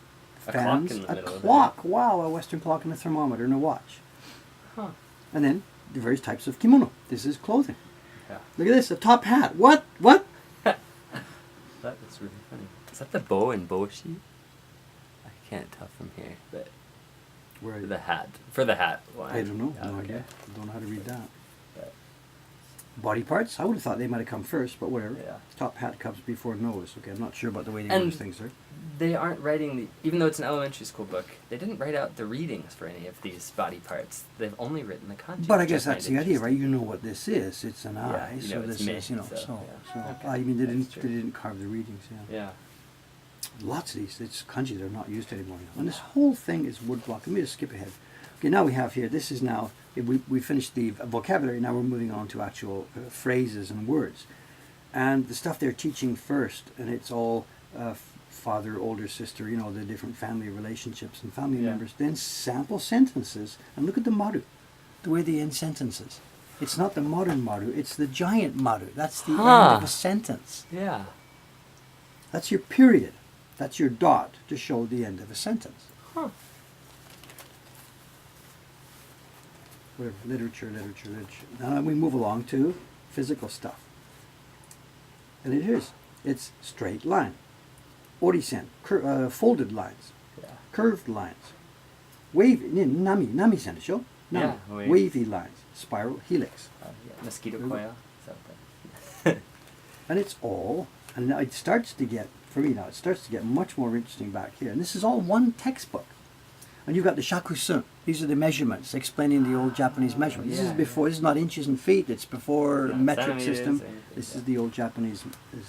A clock in the a middle of it. clock. Wow, a Western clock and a thermometer and a watch. Huh. And then the various types of kimono. This is clothing. Yeah. Look at this, a top hat. What? What? That is really funny. Is that the bow and boshi? I can't tell from here, but Where are you? the hat. For the hat one. I don't know. Yeah, No okay. idea. I don't know how to read that. But, Body parts? I would have thought they might have come first, but whatever. yeah. Top hat comes before nose. Okay, I'm not sure about the way they And use things there. They aren't writing the, even though it's an elementary school book, they didn't write out the readings for any of these body parts. They've only written the kanji. But I which guess find that's the idea, right? interesting. You know what this is. It's an Yeah, eye. you So know it's this me, is, you know, so, so. yeah. Okay, I mean, they that's true. didn't carve the readings, yeah. Yeah. Lots of these. It's kanji. They're not used anymore. And this whole thing is woodblock. Let me just skip ahead. Okay, now we have here, this is now, we finished the vocabulary, now we're moving on to actual phrases and words. And the stuff they're teaching first, and it's all father, older sister, you know, the different family relationships and family Yeah. members. Then sample sentences, and look at the maru, the way they end sentences. It's not the modern maru, it's the giant maru. That's the end of a sentence. Yeah. That's your period. That's your dot to show the end of a sentence. Huh. Whatever, literature. Now we move along to physical stuff. And it is. It's straight line. Orisen, folded lines. Yeah. Curved lines. Wavy, nami sen desho? Yeah, Wavy lines. Spiral, helix. Yeah. Mosquito coil. Is that the... And it's all, and now it starts to get, for me now, it starts to get much more interesting back here. And this is all one textbook. And you've got the shakusun. These are the measurements, explaining the old Japanese measurement. This is yeah, before, this is not inches and feet, it's before Yeah, metric centimeters system. and- This yeah. is the old Japanese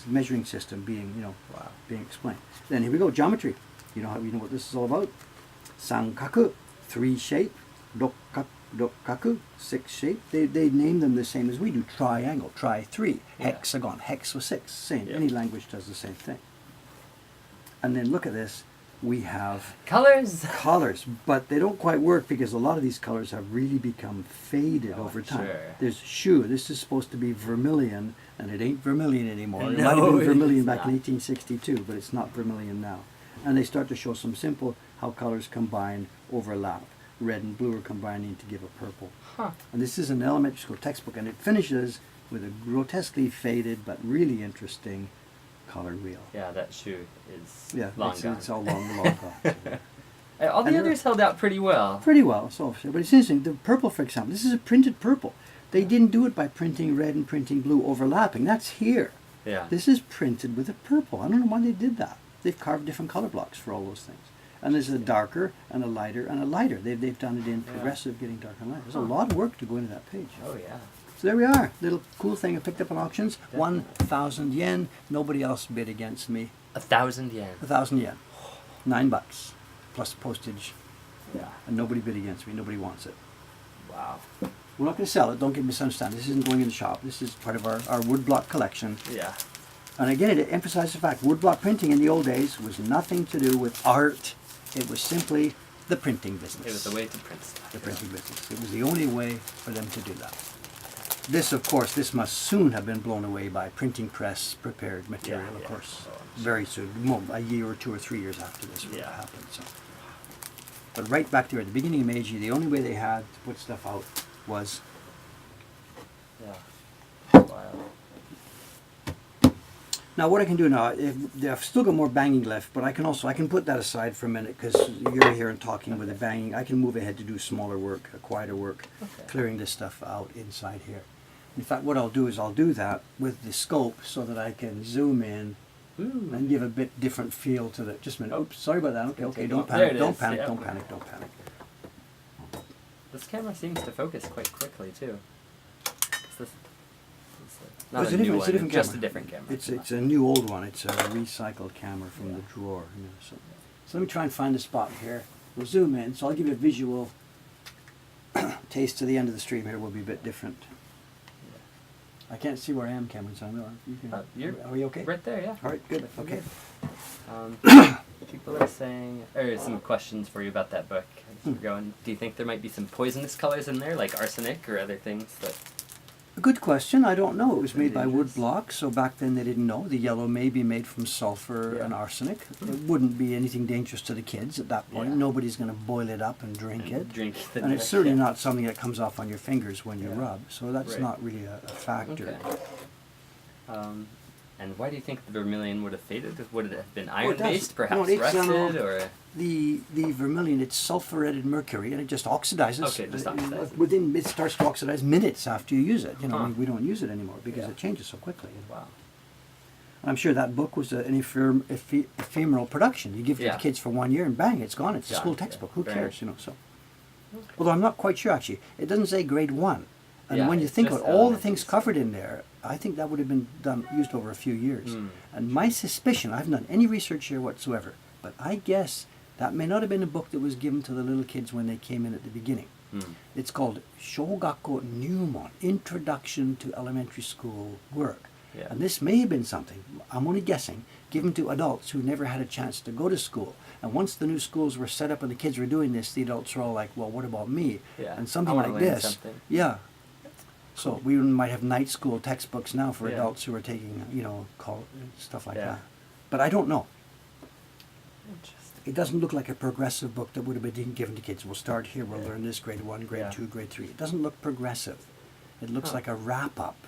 measuring system being, you know, Wow. being explained. Then here we go, geometry. You know what this is all about? Sankaku, 3 shape. Dokkaku, 6 shape. They name them the same as we do. Triangle, tri 3. Yeah. Hexagon, hex was 6. Same. Yeah. Any language does the same thing. And then look at this. We have Colors! colors, but they don't quite work because a lot of these colors have really become faded Oh, over time. sure. There's shu. This is supposed to be vermilion, and it ain't vermilion anymore. It No, might have been vermilion it's back in not. 1862, but it's not vermilion now. And they start to show some simple how colors combine, overlap. Red and blue are combining to give a purple. Huh. And this is an elementary school textbook, and it finishes with a grotesquely faded but really interesting color wheel. Yeah, that shoe is Yeah, long it's, gone. it's all long gone. All the And others held out pretty well. Pretty well, so but it's interesting. The purple, for example, this is a printed purple. They didn't do it by printing red and printing blue overlapping. That's here. Yeah. This is printed with a purple. I don't know why they did that. They've carved different color blocks for all those things. And there's a darker and a lighter and a lighter. They've done it in Yeah. progressive, getting darker and lighter. There's a Huh. lot of work to go into that page. Oh yeah. So there we are. Little cool thing I picked up on auctions. Definitely. 1,000 yen. Nobody else bid against me. 1,000 yen. 1,000 yen. $9 plus postage. Yeah. And nobody bid against me. Nobody wants it. Wow. We're not going to sell it. Don't get misunderstood. This isn't going in the shop. This is part of our woodblock collection. Yeah. And again, it emphasizes the fact woodblock printing in the old days was nothing to do with art. It was simply the printing business. It was a way to print stuff. The printing business. It was the only way for them to do that. This, of course, this must soon have been blown away by printing press prepared material, Yeah, of yeah. course. Oh, I'm Very soon, a year or 2 or 3 years after this would have Yeah. happened. So. But right back there at the beginning of Meiji, the only way they had to put stuff out was Yeah. Wow. now. What I can do now, I've still got more banging left, but I can put that aside for a minute because you're here and talking with the banging. I can move ahead to do smaller work, quieter work, Okay. clearing this stuff out inside here. In fact, what I'll do is I'll do that with the scope so that I can zoom in Ooh. and give a bit different feel to the. Just a minute. Oops, sorry about that. Okay, okay. Don't There panic. it Don't is. panic. Yeah. Don't panic. Don't panic. This camera seems to focus quite quickly too. Is this, Oh, not it's a new it's one, different just camera. a different camera. It's a new old one. It's a recycled camera from Yeah. the drawer. You know, so let me try and find a spot here. We'll zoom in. So I'll give you a visual taste to the end of the stream. Here will be a bit different. I can't see where I am, Cameron. So are we okay? Right there, yeah. All right, good. Looking Okay. good. People are saying, or some questions for you about that book. As we're going, do you think there might be some poisonous colors in there, like arsenic or other things that Good question. I don't know. It was made by wood Dangerous. blocks, so back then they didn't know. The yellow may be made from sulfur Yeah. and arsenic. It wouldn't be anything dangerous to the kids at that point. Yeah. Nobody's going to boil it up and drink And it. drink the And it's milk, certainly yeah. not something that comes off on your fingers when you Yeah. rub. So that's Right. not really a factor. Okay. And why do you think the vermilion would have faded? Would it have been iron-based, No, perhaps it's, rusted, or...? The vermilion, it's sulfuretted mercury, and it just oxidizes. Okay, just oxidizes. It starts to oxidize minutes after you use it. You know, Huh. we don't use it anymore because Yeah. it changes so quickly. Wow. I'm sure that book was an ephemeral production. You give it to Yeah. the kids for 1 year and bang, it's gone. It's a Yeah, school yeah, textbook. Who very cares, much. you know? So, although I'm not quite sure actually. It doesn't say grade 1, and Yeah, when you it's think just about all the elementary things school. covered in there, I think that would have been used over a few years. Mm. And my suspicion, I haven't done any research here whatsoever, but I guess that may not have been a book that was given to the little kids when they came in at the beginning. Mm. It's called Shogakko Nyumon, Introduction to Elementary School Work. Yeah. And this may have been something, I'm only guessing, given to adults who never had a chance to go to school. And once the new schools were set up and the kids were doing this, the adults were all like, well, what about me? Yeah. And something I wanna like learn this. something. Yeah. So we might have night school textbooks now for Yeah. adults who are taking, stuff like Yeah. that. But I don't know. Interesting. It doesn't look like a progressive book that would have been given to kids. We'll start here, we'll Yeah. learn this, grade 1, grade Yeah. 2, grade 3. It doesn't look progressive. It looks Huh. like a wrap-up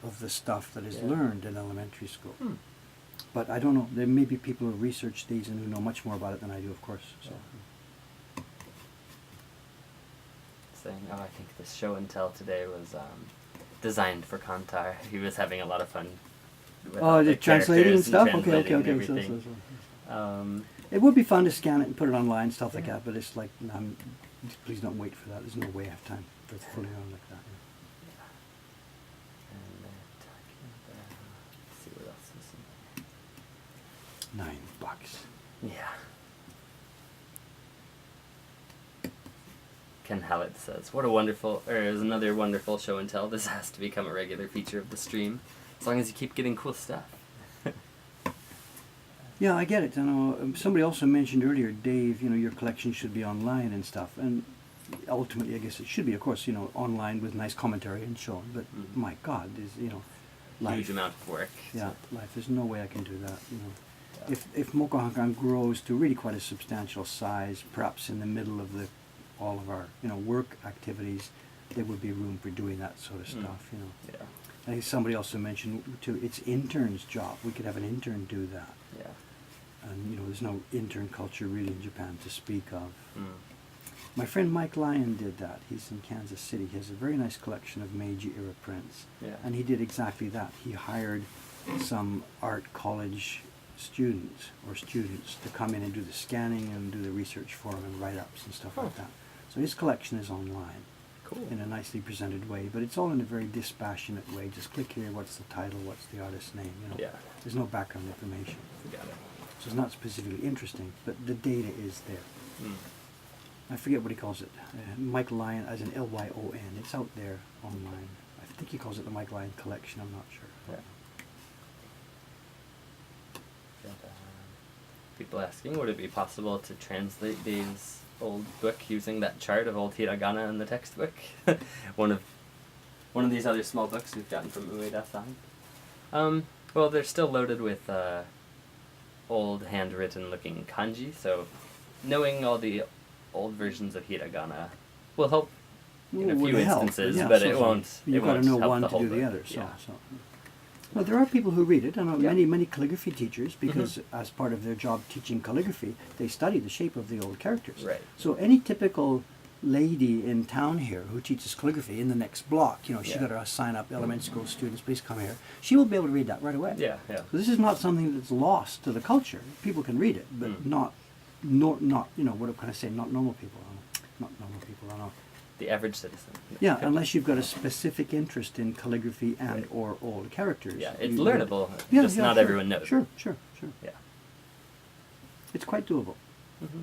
of the stuff that is Yeah. learned in elementary school. Hmm. But I don't know. There may be people who research these and who know much more about it than I do, of course. So. Saying, oh, I think this show and tell today was designed for Kantar. He was having a lot of fun with all The translating and characters stuff? translating and Okay. everything. It would be fun to scan it and put it online and stuff like that, but it's like, please don't wait for that. There's no way I have time for it fully on like that. And talking about, let's see what else is in $9. there. Yeah. Ken Hallett says, "What a wonderful, or is another wonderful show and tell. This has to become a regular feature of the stream, as long as you keep getting cool stuff." Yeah, I get it. I know somebody also mentioned earlier, Dave, your collection should be online and stuff. And ultimately, I guess it should be, of course, online with nice commentary and so on. But Mhm. my God, life. Huge amount of work. Yeah, life. There's no way I can do that. Yeah. If Mokohankan grows to really quite a substantial size, perhaps in the middle of all of our work activities, there would be room for doing that sort of Mm. stuff. Yeah. I think somebody also mentioned too, it's intern's job. We could have an intern do that. Yeah. And there's no intern culture really in Japan to speak of. Mm. My friend Mike Lyon did that. He's in Kansas City. He has a very nice collection of Meiji era prints. Yeah. And he did exactly that. He hired some art college students to come in and do the scanning and do the research for him and write-ups and stuff like Huh. that. So his collection is online Cool. in a nicely presented way, but it's all in a very dispassionate way. Just click here, what's the title, what's the artist's name, Yeah. There's no background information. Got it. So it's not specifically interesting, but the data is there. Mm. I forget what he calls it. Mike Lyon, as in Lyon. It's out there online. I think he calls it the Mike Lyon Collection. I'm not sure. Yeah. And, people asking, would it be possible to translate Dave's old book using that chart of old hiragana in the textbook? one of these other small books we've gotten from Ueda-san. Well, they're still loaded with old handwritten looking kanji, so knowing all the old versions of hiragana will help in a Would few help, instances, yeah, but so it won't. You've it got to won't know help one the to whole do the book. other. So, Yeah. Well, there are people who read it. I know Yeah. many calligraphy teachers, because as part of their job teaching calligraphy, they study the shape of the old characters. Right. So any typical lady in town here who teaches calligraphy in the next block, she Yeah. got to sign up elementary school students, please come here. She will be able to read that right away. Yeah, yeah. So this is not something that's lost to the culture. People can read it, but not, what can I say? Not normal people. Not normal people. I know. The average citizen. Yeah, unless you've got a specific interest in calligraphy and Right. or old characters. Yeah, it's You- learnable. Yeah, just yeah, not sure. everyone knows. Sure. Yeah. It's quite doable. Mm-hmm.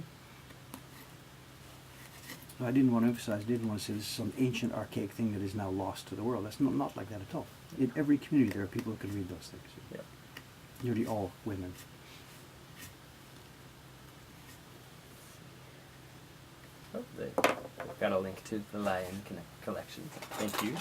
I didn't want to say this is some ancient archaic thing that is now lost to the world. That's not like that at all. In every community there are people who can read those things. Yeah. Nearly all women. Oh, they've got a link to the Lion Connect collection. Thank you.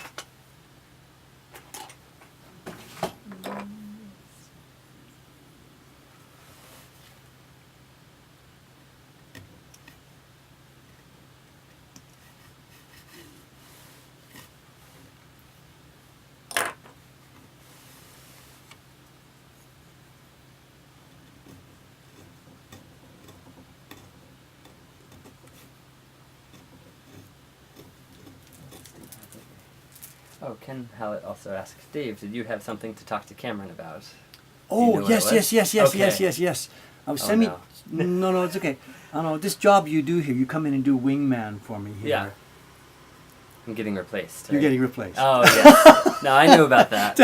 Oh, Ken Hallett also asked, Dave, did you have something to talk to Cameron about? Oh, yes. Okay. I was Oh, send me. no. No, it's okay. I know this job you do here. You come in and do wingman for me here. Yeah. I'm getting replaced. You're right? getting replaced. Oh, yes. No, I knew about that.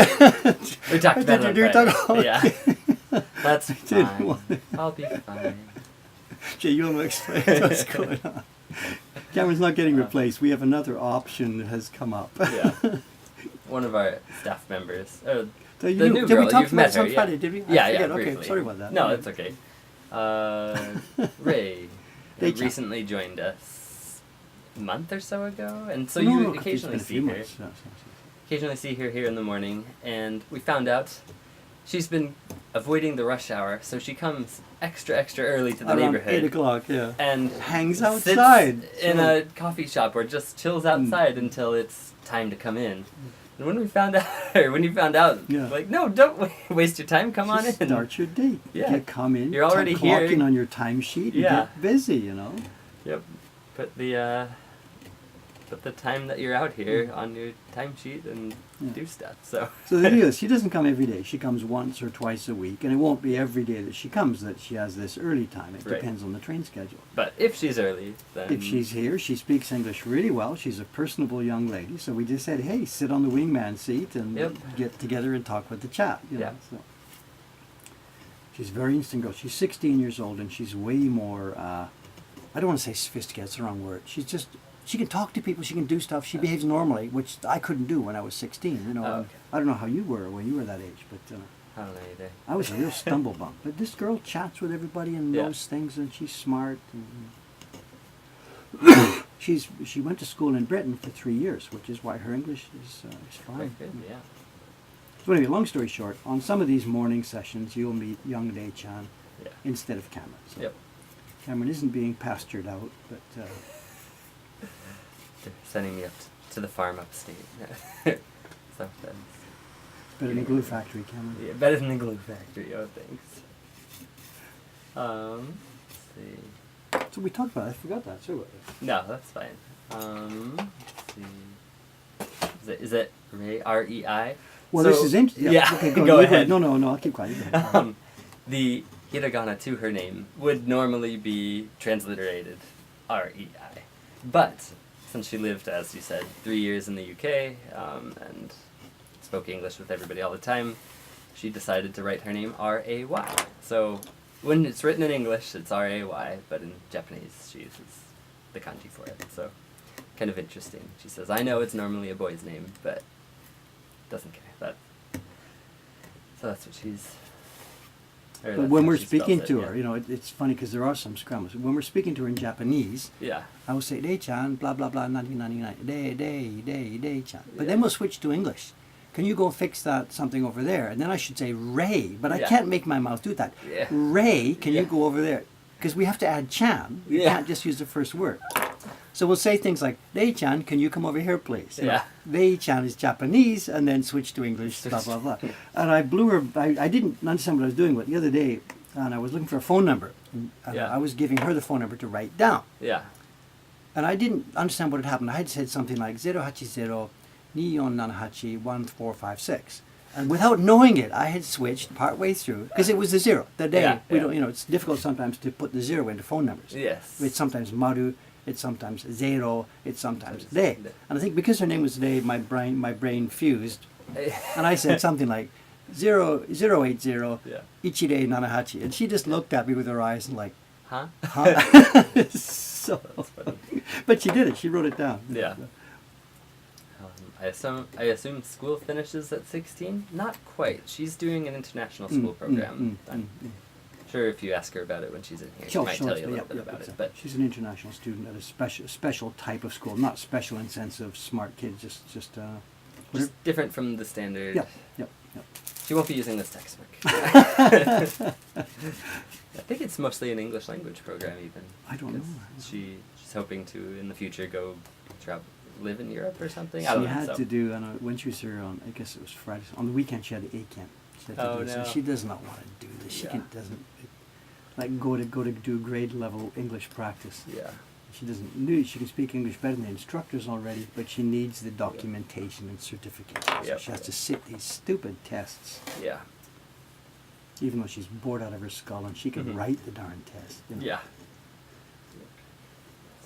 We talked about it on You're Friday. talking- Yeah. That's didn't fine. want- I'll be fine. Jay, you want to explain what's going on? Cameron's not getting replaced. We have another option that has come up. Yeah. One of our staff members. So The you, new did girl, we talk you've about met this her, on yeah. Friday? Did we? I Yeah, forget. yeah, Okay, briefly. sorry about that. No, it's okay. Ray Rachel. recently joined us a month or so ago, and so No, you no, it's occasionally been a see few her. months. Yeah, Occasionally see her here in the morning, and we found out she's been avoiding the rush hour, so she comes extra early to the Around neighborhood 8 o'clock, yeah. and Hangs sits outside. in So- a coffee shop or just chills outside until it's time to come in. And when you found out, Yeah. like, no, don't waste your time. Come on in. Just start your date. Yeah. You come in. You're already clock here. in on your timesheet. Yeah. And get busy, you know. Yep. Put the time that you're out here on your timesheet and Yeah. do stuff. So. So the deal is, she doesn't come every day. She comes once or twice a week, and it won't be every day that she comes that she has this early time. It Right. depends on the train schedule. But if she's early, then. If she's here, she speaks English really well. She's a personable young lady. So we just said, hey, sit on the wingman seat and Yep. get together and talk with the chat. You know, Yeah. so. She's a very instant girl. She's 16 years old, and she's way more, I don't want to say sophisticated, that's the wrong word. She can talk to people, she can do stuff, she behaves normally, which I couldn't do when I was 16. You know, Oh, okay. I don't know how you were when you were that age, but I don't know either. I was a real stumble bump. But this girl chats with everybody and Yeah. knows things, and she's smart. And she went to school in Britain for 3 years, which is why her English is fine. Quite good, yeah. So anyway, long story short, on some of these morning sessions, you'll meet young Day-chan Yeah. instead of Cameron. So Yep. Cameron isn't being pastured out, but They're sending me up to the farm upstate. So that's better than Glue Factory, Cameron. yeah, better than the glue factory. Oh, thanks. Let's see. So we talked about it. I forgot that. Sorry about that. No, that's fine. Let's see. Is it Rei? R-E-I? Well, So- this is interesting. Yeah, Okay, go you ahead. No, I'll keep quiet. You go ahead. The hiragana to her name would normally be transliterated R-E-I. But since she lived, as you said, 3 years in the UK and spoke English with everybody all the time, she decided to write her name R-A-Y. So when it's written in English, it's R-A-Y, but in Japanese, she uses the kanji for it. So kind of interesting. She says, I know it's normally a boy's name, but doesn't care. So that's what she's... or But that's when how we're she spells speaking it, to yeah. her, you know, it's funny because there are some scrambles. When we're speaking to her in Japanese, Yeah. I will say, Day-chan, blah, blah, blah, 1999, Day-chan. But Yeah. then we'll switch to English. Can you go fix that something over there? And then I should say Ray, but I Yeah. can't make my mouth do that. Yeah. Ray, can you Yeah. go over there? Because we have to add chan. We Yeah. can't just use the first word. So we'll say things like, Day-chan, can you come over here, please? You know, Yeah. Day-chan is Japanese, and then switch to English, blah, blah, blah. And I blew her, I didn't understand what I was doing, but the other day, and I was looking for a phone number. And Yeah. I was giving her the phone number to write down. Yeah. And I didn't understand what had happened. I had said something like 080-2456. And without knowing it, I had switched partway through, because it was the zero. The day, Yeah, we yeah. don't, you know, it's difficult sometimes to put the zero into phone numbers. Yes. It's sometimes maru, it's sometimes zero, it's sometimes day. Day. And I think because her name was Day, my brain fused. And I said something like 080 Yeah. Ichirei Nanahachi. And she just looked at me with her eyes and like, Huh? huh? So, That's funny. but she did it. She wrote it down. Yeah. I assume school finishes at 16? Not quite. She's doing an international school program. I'm sure if you ask her about it when she's in here, she might tell you a little bit about it. But she's an international student at a special type of school. Not special in sense of smart kids, just different from the standard. Yep. She won't be using this textbook. I think it's mostly an English language program, even. I don't know. 'cause She's hoping to, in the future, go live in Europe or something. She I don't know. had so. to do, when she was here on, I guess it was Friday, on the weekend she had the A camp. She had to Oh, do this, and no. she does not want to do this. She Yeah. doesn't, like, go to do grade level English practice. Yeah. She doesn't know she can speak English better than the instructors already, but she needs the documentation and certification. So she has to sit these stupid tests. Yeah. Even though she's bored out of her skull and she can write the darn test. You know. Yeah.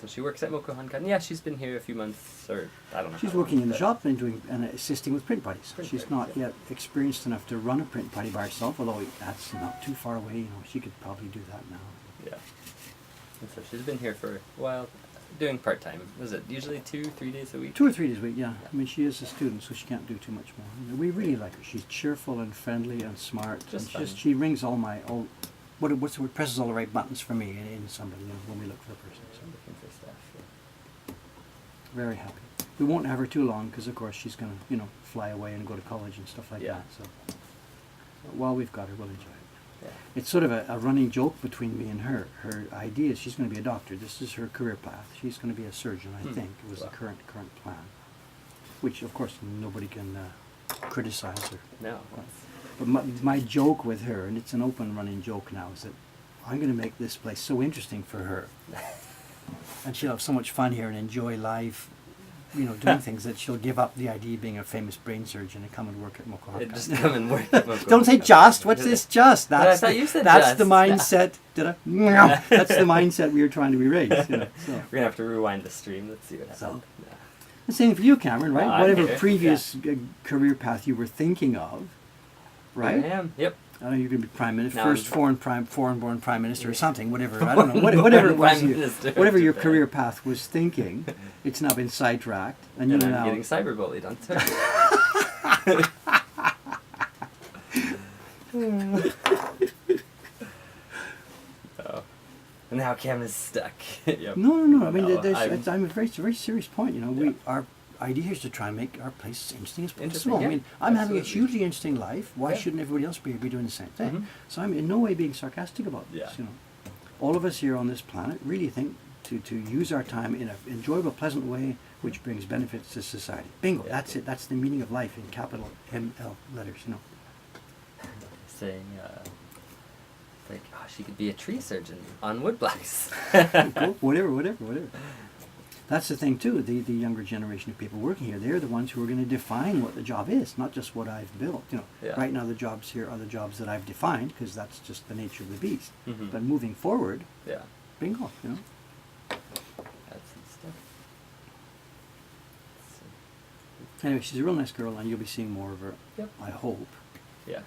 So she works at Mokuhankan. Yeah, she's been here a few months, or I don't know. She's working in the shop and doing and assisting with print parties. She's not yet experienced enough to run a print party by herself, although that's not too far away. You know, she could probably do that now. Yeah. And so she's been here for a while, doing part-time. Is it usually 2-3 days a week? 2 or 3 days a week, yeah. I mean, she is a student, so she can't do too much more. You know, we really like her. She's cheerful and friendly and smart. And she rings what's the word? Presses all the right buttons for me in somebody, you know, when we look for a person. So. Looking for staff. Yeah. Very happy. We won't have her too long because, of course, she's going to, you know, fly away and go to college and stuff like that. So while we've got her, we'll enjoy it. Yeah. It's sort of a running joke between me and her. Her idea is she's going to be a doctor. This is her career path. She's going to be a surgeon, I think. It was the current plan. Which, of course, nobody can criticize her. No. But my joke with her, and it's an open running joke now, is that I'm going to make this place so interesting for her. And she'll have so much fun here and enjoy life, you know, doing things that she'll give up the idea of being a famous brain surgeon and come and work at Mokuhankan. Just come and work at Mokuhankan. Don't say just. What's this just? I thought you said that's just. the mindset. Did I? That's the mindset we were trying to erase. You know, so. We're going to have to rewind the stream. Let's see what happens. So. The same for you, Cameron, right? I'm Whatever here. previous career path you were thinking of, right? I am. Yep. I know you're going to be prime minister, Now first foreign-born prime minister or something, whatever. I don't know, whatever it was, whatever your career path was thinking. It's now been sidetracked, and And you're I'm now getting cyberbullied on Twitter. Oh. And now Cam is stuck. Yep. No. I mean, No, it's a very serious point. You know, our idea is to try and make our place as interesting as possible. yeah, I mean, I'm having a absolutely. hugely interesting life. Why shouldn't everybody else be doing the same thing? Mhm. So I'm in no way being sarcastic about this. Yeah. You know, all of us here on this planet really think to use our time in an enjoyable, pleasant way, which brings benefits to society. Bingo. Yeah. That's it. That's the meaning of life in capital ML letters. You know. Saying, like, oh, she could be a tree surgeon on woodblocks. Cool. Whatever. That's the thing too. The younger generation of people working here, they're the ones who are going to define what the job is, not just what I've built. You know, Yeah. right now the jobs here are the jobs that I've defined because that's just the nature of the beast. Mhm. But moving forward, Yeah. bingo. You know. That's some stuff. So, Anyway, she's a real nice girl, and you'll be seeing more of her. Yep. I hope. yeah.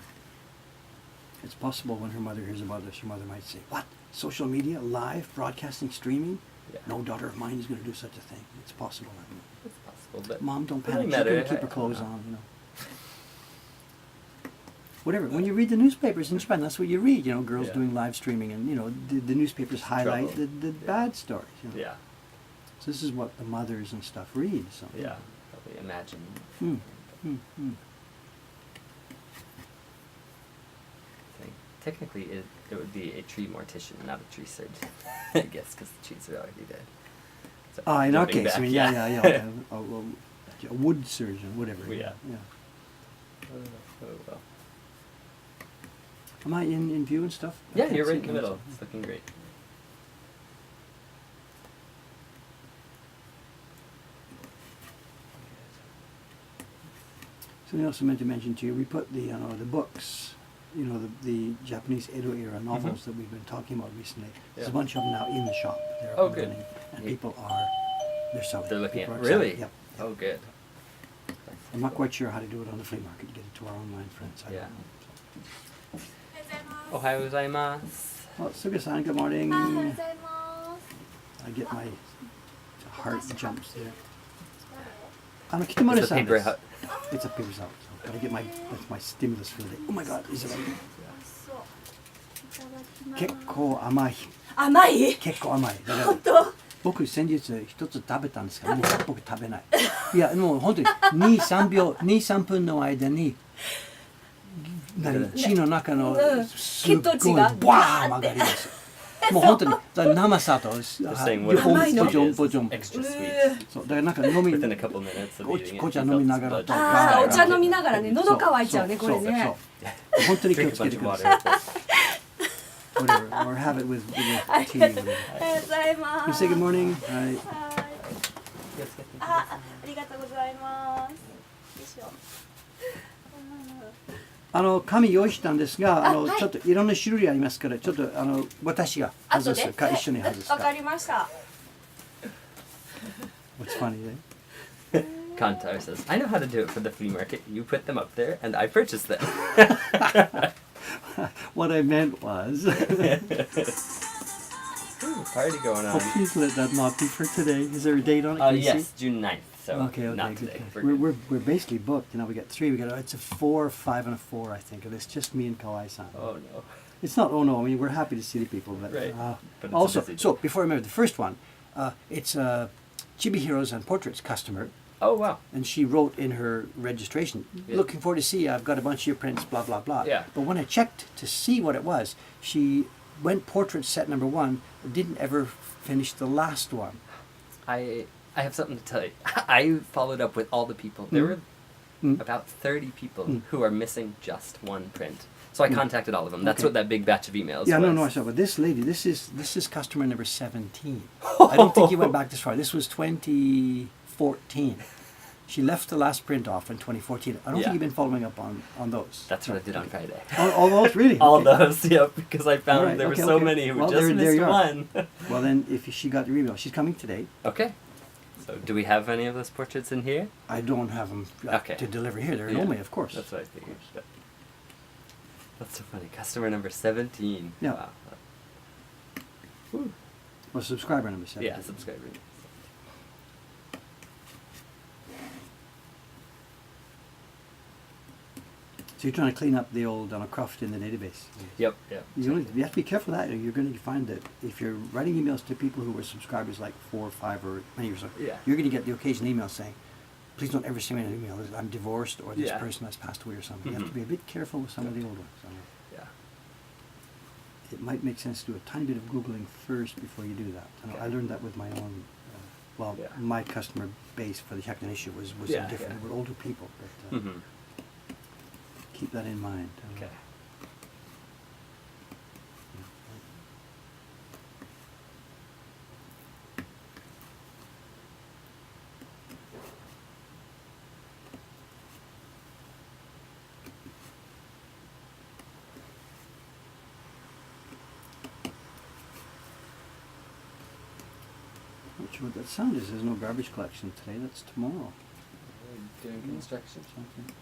It's possible when her mother hears about this, her mother might say, "What? Social media, live broadcasting, streaming? Yeah. No daughter of mine is going to do such a thing." It's possible. I don't know. It's possible, but Mom, don't it doesn't panic. She's going matter. to keep her I- clothes on, you know. Whatever. When you read the newspapers in Japan, that's what you read. You know, girls Yeah. doing live streaming, and you know, the newspapers highlight Trouble. the bad stories. You know? Yeah. So this is what the mothers and stuff read. So. Yeah. Probably imagine. I think technically it would be a tree mortician, not a tree surgeon. I guess because the trees are already dead. So, Ah, in our jumping case, back, I mean, yeah. A wood surgeon, whatever. Yeah. Oh, well. Am I in view and stuff? I Yeah, can't you're see right in it the now, middle. so- It's looking great. Something else I meant to mention to you, we put the books, you know, the Japanese Edo era novels that we've been talking about recently. There's a Yeah. bunch of them now in the shop. They're up Oh, and good. running, and Neat. people they're selling. They're looking People at are selling. really. Yep. Oh, good. I'm not quite sure how to do it on the flea market to get it to our online friends. I Yeah. don't know. Ohayou gozaimasu. Well, Suga-san, good morning. おはようございます。 I get my heart jumps there. It's Kitamura-san a paper is- hut. It's a paper out. So gotta get that's my stimulus for the day. Oh my god, is it like そういただきます。結構甘い。甘い？結構甘い。だから本当？僕先日一つ食べたんですけど、もう僕食べない。いや、もう本当に2、3分の間に血の中のすっごい血糖値がバーン上がります。もう本当に生砂糖 They're saying ポ what チョン甘いのポチョンポチョン。 extra sweet. そうだからなんか飲み Within a couple minutes of eating it, 紅茶 you 飲み felt な some がら blood とあーお茶 skyrocket. 飲みながらね、喉乾いちゃうねこれね。そう本当に気を Drink a つけて bunch く of ださい。 water. whatever, or have it with tea. あ Whatever. りがとうございま You す。 say good morning. はい。はい。ありがとうございます。よいしょ。紙用意したんですが、はいちょっといろんな種類ありますから、ちょっと私が外すか一緒に外すわかか。りました。 What's funny, eh? Kantar says, I know how to do it for the flea market. You put them up there, and I purchase them. What I meant was, Ooh, party going oh, on. please let that not be for today. Is there a date on it? Can you Yes, see? June 9th. So Okay, not good. today. Good. We're basically booked. You know, we got 3. We got it's a 4, 5, and a 4. I think, and it's just me and Kawai-san. Oh no. It's not. Oh no! I mean, we're happy to see the people, but, Right. But it's a also, busy so day. before I remember the first one, it's Chibi Heroes and Portraits customer, Oh wow. and she wrote in her registration, Yeah. "Looking forward to see you. I've got a bunch of your prints, blah blah blah." Yeah. But when I checked to see what it was, she went portrait set number 1, didn't ever finish the last one. I have something to tell you. I followed up with all the people. There were Mm. about 30 people Mm. who are missing just one print. So I contacted all of them. That's Okay. what that big batch of emails Yeah, was. no, I saw. But this lady, this is customer number 17. I don't think you went back this far. This was 2014. She left the last print off in 2014. I don't Yeah. think you've been following up on those. That's what I did on Friday. All those, really? All Okay. those, yep, because I found Alright, there okay, were so okay. many who Well, just there missed you are. one. Well, then, if she got your email, she's coming today. Okay. So do we have any of those portraits in here? I don't have them Okay. to deliver here. They're Yeah. in Omei, of course. That's what I figured. Yeah. That's so funny. Customer number 17. Yeah. Wow. Well, subscriber number 7. Yeah, subscriber. So you're trying to clean up the old Croft in the database. Yep, yep. You have to be careful of that. You're going to find that if you're writing emails to people who were subscribers like 4 or 5 or many years ago, Yeah. you're going to get the occasional email saying, please don't ever send me an email. I'm divorced or this Yeah. person has passed away or something. You have to Mhm. be a bit careful with some of the old ones. Yeah. It might make sense to do a tiny bit of Googling first before you do that. I Okay. learned that with my own, Yeah. my customer base for the Hekton issue was Yeah, different. yeah. They were older people. But, Mm-hmm. keep that in mind. Okay. Not sure what that sound is. There's no garbage collection today. That's tomorrow. Doing construction. Something.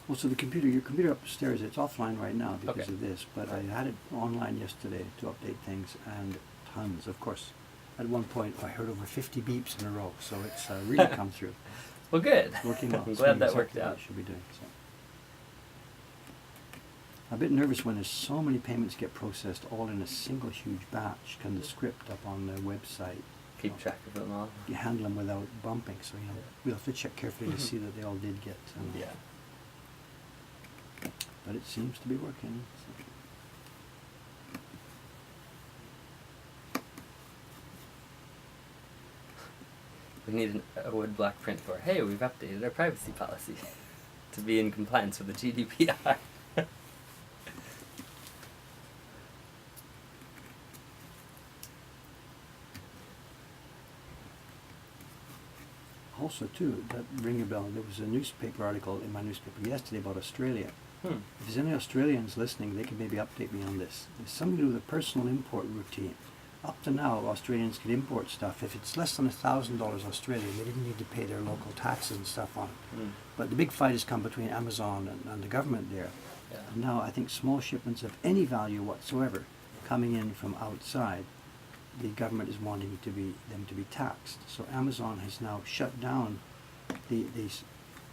Well, so your computer upstairs, it's offline right now because Okay. of this, but I had it online yesterday to update things and tons, of course. At one point, I heard over 50 beeps in a row, so it's really come through. Well, good. Working well. I'm It's glad doing that exactly worked what out. it should be doing. So. I'm a bit nervous when there's so many payments get processed all in a single huge batch. Can the script up on the website Keep track of them all. you handle them without bumping? So we'll have to check carefully to Mhm. see that they all did get. Yeah. But it seems to be working. So. We need a wood block print for, hey, we've updated our privacy policy to be in compliance with the GDPR. Also, too, that ring a bell. There was a newspaper article in my newspaper yesterday about Australia. Hmm. If there's any Australians listening, they can maybe update me on this. There's something to do with a personal import routine. Up to now, Australians could import stuff. If it's less than $1,000 Australian, they didn't need to pay their local taxes and stuff on it. Mm. But the big fight has come between Amazon and the government there. Yeah. And now I think small shipments of any value whatsoever coming in from outside, the government is wanting them to be taxed. So Amazon has now shut down these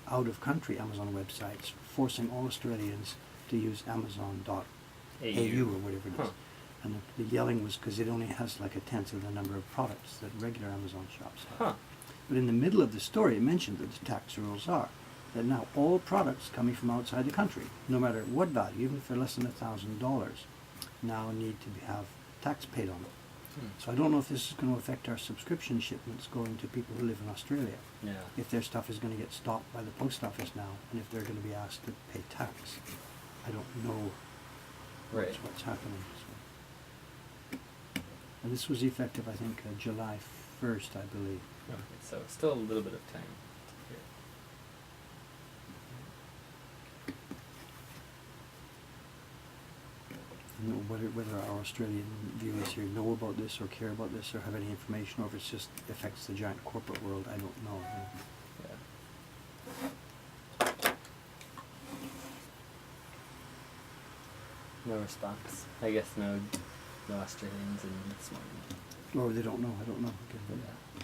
out-of-country Amazon websites, forcing all Australians to use Amazon.au or whatever it is. Huh. And the yelling was because it only has like a tenth of the number of products that regular Amazon shops have. Huh. But in the middle of the story, it mentioned that the tax rules are that now all products coming from outside the country, no matter what value, even if they're less than $1,000, now need to have tax paid on them. So I don't know if this is going to affect our subscription shipments going to people who live in Australia. Yeah. If their stuff is going to get stopped by the post office now, and if they're going to be asked to pay tax. I don't know Right. what's happening. So. And this was effective, I think, July 1st, I believe. Okay, so still a little bit of time. Here. I don't know whether our Australian viewers here know about this or care about this or have any information, or if it just affects the giant corporate world. I don't know. Yeah. No response. I guess no Australians in this morning. Or they don't know. I don't know. Okay. Yeah.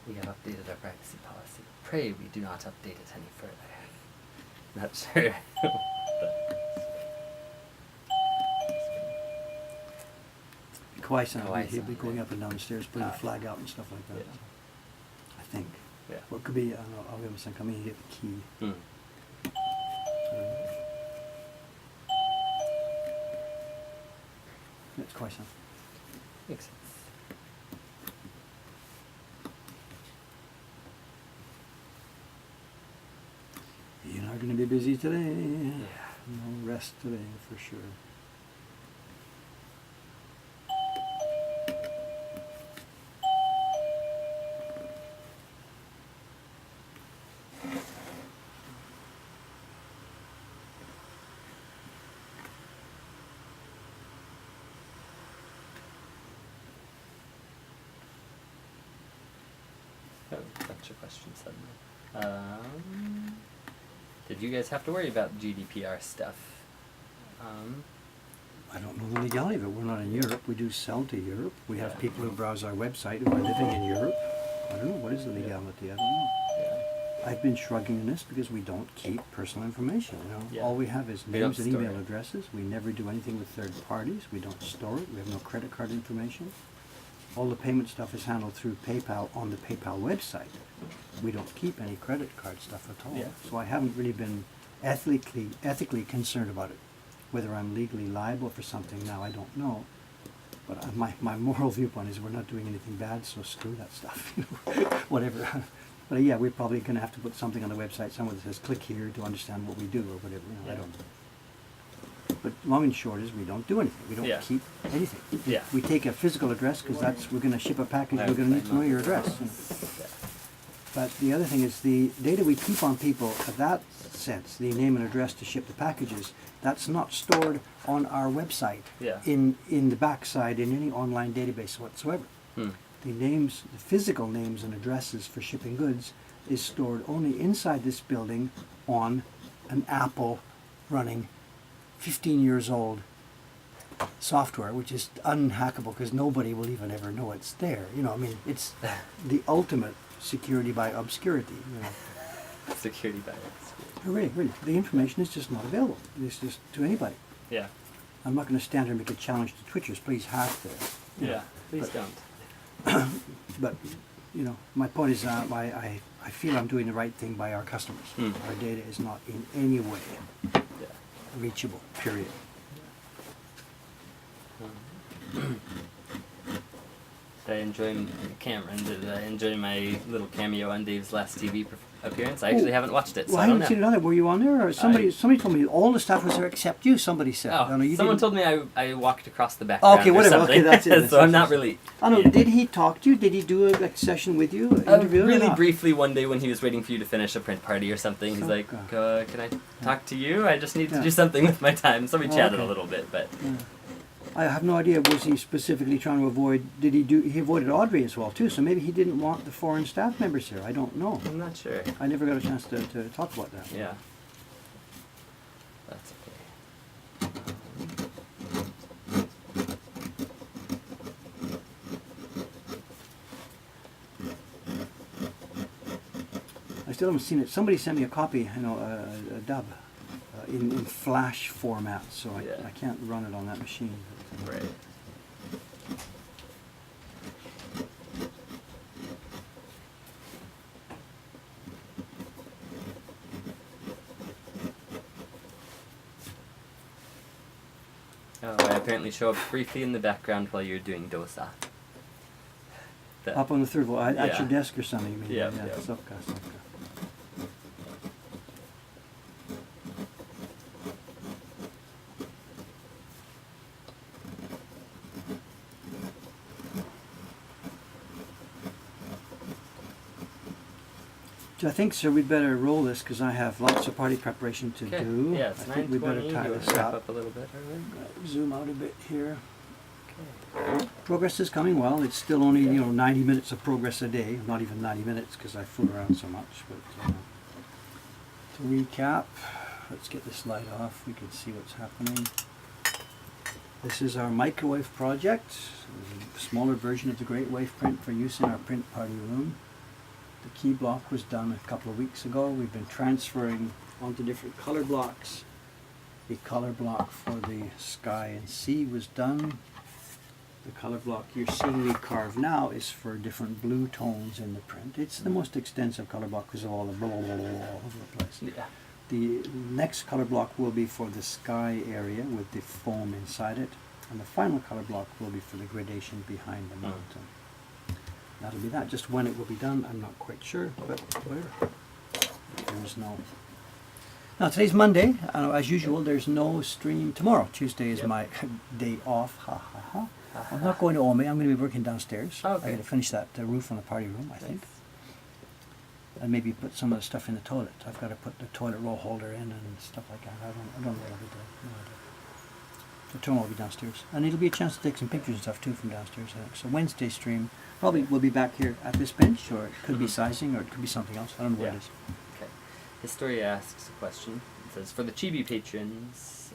We have updated our privacy policy. Pray we do not update it any further. Not sure. Kawaii-san, Kawaii-san, he'll be going right. up and down the stairs, putting the Ah. flag out and stuff like that. Yeah. I think. Yeah. Well, it could be, I don't know, I'll give him some coming, he get the key. Hmm. That's Kawaii-san. Makes sense. You're not going to be busy today. Yeah. No rest today, for sure. Oh, bunch of questions suddenly. Did you guys have to worry about GDPR stuff? I don't know the legality of it. We're not in Europe. We do sell to Europe. We have Yeah. people who browse our website who are living in Europe. I don't know. What is the legality? I don't know. Yeah. I've been shrugging this because we don't keep personal information. You know, Yeah. all we have is We don't names and store email it. addresses. We never do anything with third parties. We don't store it. We have no credit card information. All the payment stuff is handled through PayPal on the PayPal website. We don't keep any credit card stuff at all. Yeah. So I haven't really been ethically concerned about it. Whether I'm legally liable for something now, I don't know. But my moral viewpoint is we're not doing anything bad, so screw that stuff. Whatever. But yeah, we're probably going to have to put something on the website somewhere that says click here to understand what we do or whatever. You know, I Yeah. don't know. But long and short is we don't do anything. We don't Yeah. keep anything. Yeah. We take a physical address because we're going to ship a package. I We're going to would need to know say your not. address. You know. Yeah. But the other thing is the data we keep on people, in that sense, the name and address to ship the packages, that's not stored on our website Yeah. in the backside in any online database whatsoever. Hmm. The names, the physical names and addresses for shipping goods is stored only inside this building on an Apple running 15 years old software, which is unhackable because nobody will even ever know it's there. You know, I mean, it's the ultimate security by obscurity. You know. Security bias. Really, really. The information is just not available. It's just to anybody. Yeah. I'm not going to stand here and make a challenge to Twitchers. Please hack this. You know. Yeah. Please But- don't. But, you know, my point is I feel I'm doing the right thing by our customers. Hmm. Our data is not in any way Yeah. reachable, period. Did I enjoy Cameron? Did I enjoy my little cameo on Dave's last TV appearance? I actually haven't watched it, so Well, I I don't haven't know. seen it either. Were you on there? Or somebody told me all the staff was there except you, somebody said. Oh, I know you someone didn't- told me I walked across the background. Okay, or whatever. something. Okay, that's it. So I'm not really. I know, yeah. did he talk to you? Did he do a session with you? Interview or Really not? briefly one day when he was waiting for you to finish a print party or something, he's like, Okay. "Can I talk to you? I just need to Yeah. do something with my time." So we Oh, chatted okay. a little bit, but Yeah. I have no idea. Was he specifically trying to avoid? He avoided Audrey as well too? So maybe he didn't want the foreign staff members here. I don't know. I'm not sure. I never got a chance to talk about that. Yeah. That's okay. I still haven't seen it. Somebody sent me a copy, you know, a dub in Flash format, so Yeah. I can't run it on that machine. Right. apparently show up briefly in the background while you're doing dosa. Up on the third floor, at Yeah. your desk or something, you mean? Yeah, Yeah, yeah. Sopka. So I think, sir, we'd better roll this because I have lots of party preparation to Okay. do. Yeah, it's I think we better 9:20. tie You want this to wrap up. up a little bit, Zoom out a bit here. Okay. Progress is coming well. It's still only 90 minutes of progress a day. Not even 90 minutes because I fool around so much. But to recap, let's get this light off. We can see what's happening. This is our microwave project, a smaller version of the Great Wave print for use in our print party room. The key block was done a couple of weeks ago. We've been transferring onto different color blocks. The color block for the sky and sea was done. The color block you're seeing me carve now is for different blue tones in the print. It's the most extensive color block because of all the blah, blah, blah, blah all over the place. Yeah. The next color block will be for the sky area with the foam inside it. And the final color block will be for the gradation behind the mountain. That'll be that. Just when it will be done, I'm not quite sure, but whatever. There's no... Now, today's Monday. As usual, there's no stream tomorrow. Tuesday is my day off. Ha, ha, ha. I'm not going to Ome. I'm going to be working downstairs. Oh, okay. I got to finish that roof on the party room, I think. And maybe put some of the stuff in the toilet. I've got to put the toilet roll holder in and stuff like that. I don't know what I'll be doing. No idea. So tomorrow will be downstairs. And it'll be a chance to take some pictures and stuff too from downstairs, I think. So Wednesday stream, probably we'll be back here at this bench, or it could be sizing, or it could be something else. I don't know what it is. Okay. Historia asks a question. It says, for the Chibi patrons,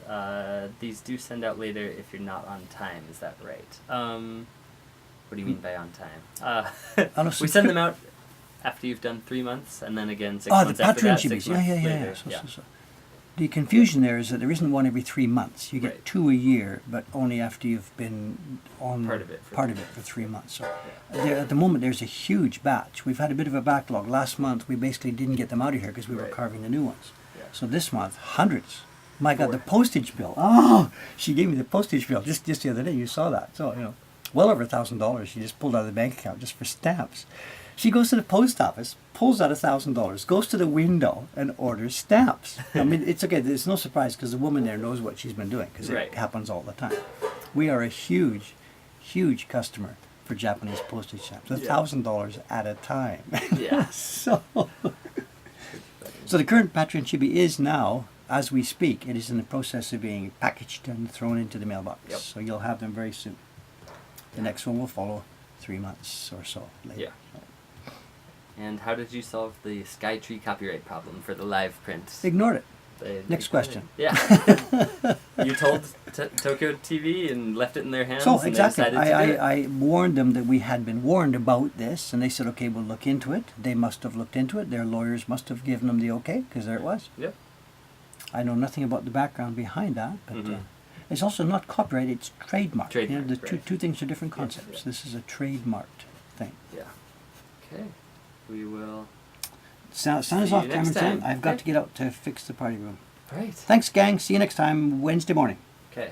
these do send out later if you're not on time. Is that right? What do you mean by on time? We send them out after you've done 3 months, and then again 6 months the after Patreon that, 6 chibis. months Yeah. later. So. The confusion there is that there isn't one every 3 months. You get Right. 2 a year, but only after you've been on Part of it for 3 months. So Yeah. there, at the moment, there's a huge batch. We've had a bit of a backlog. Last month, we basically didn't get them out of here because we were Right. carving the new ones. Yeah. So this month, hundreds. My God, the Four. postage bill. Oh, she gave me the postage bill just the other day. You saw that. So, well over $1,000 she just pulled out of the bank account just for stamps. She goes to the post office, pulls out $1,000, goes to the window and orders stamps. I mean, it's okay. It's no surprise because the woman there knows what she's been doing because Right. it happens all the time. We are a huge, huge customer for Japanese postage stamps. $1,000 at a time. Yeah. So the current Patreon chibi is now, as we speak, it is in the process of being packaged and thrown into the mailbox. Yep. So you'll have them very soon. The next one will follow 3 months or so later. Yeah. And how did you solve the Skytree copyright problem for the live print? Ignored it. They Next question. Yeah. You told Tokyo TV and left it in their hands. So and exactly, They decided to do it. I warned them that we had been warned about this, and they said, okay, we'll look into it. They must have looked into it. Their lawyers must have given them the okay, because there it was. Yep. I know nothing about the background behind that, but Mhm. it's also not copyright, it's trademark. Trademark, the right. two things are different Yeah, concepts. yeah. This is a trademarked thing. Yeah. Okay. We will. Sign See us you off, next Cameron Tim. time. I've got Okay. to get out to fix the party room. Right. Thanks, gang. See you next time, Wednesday morning. Okay.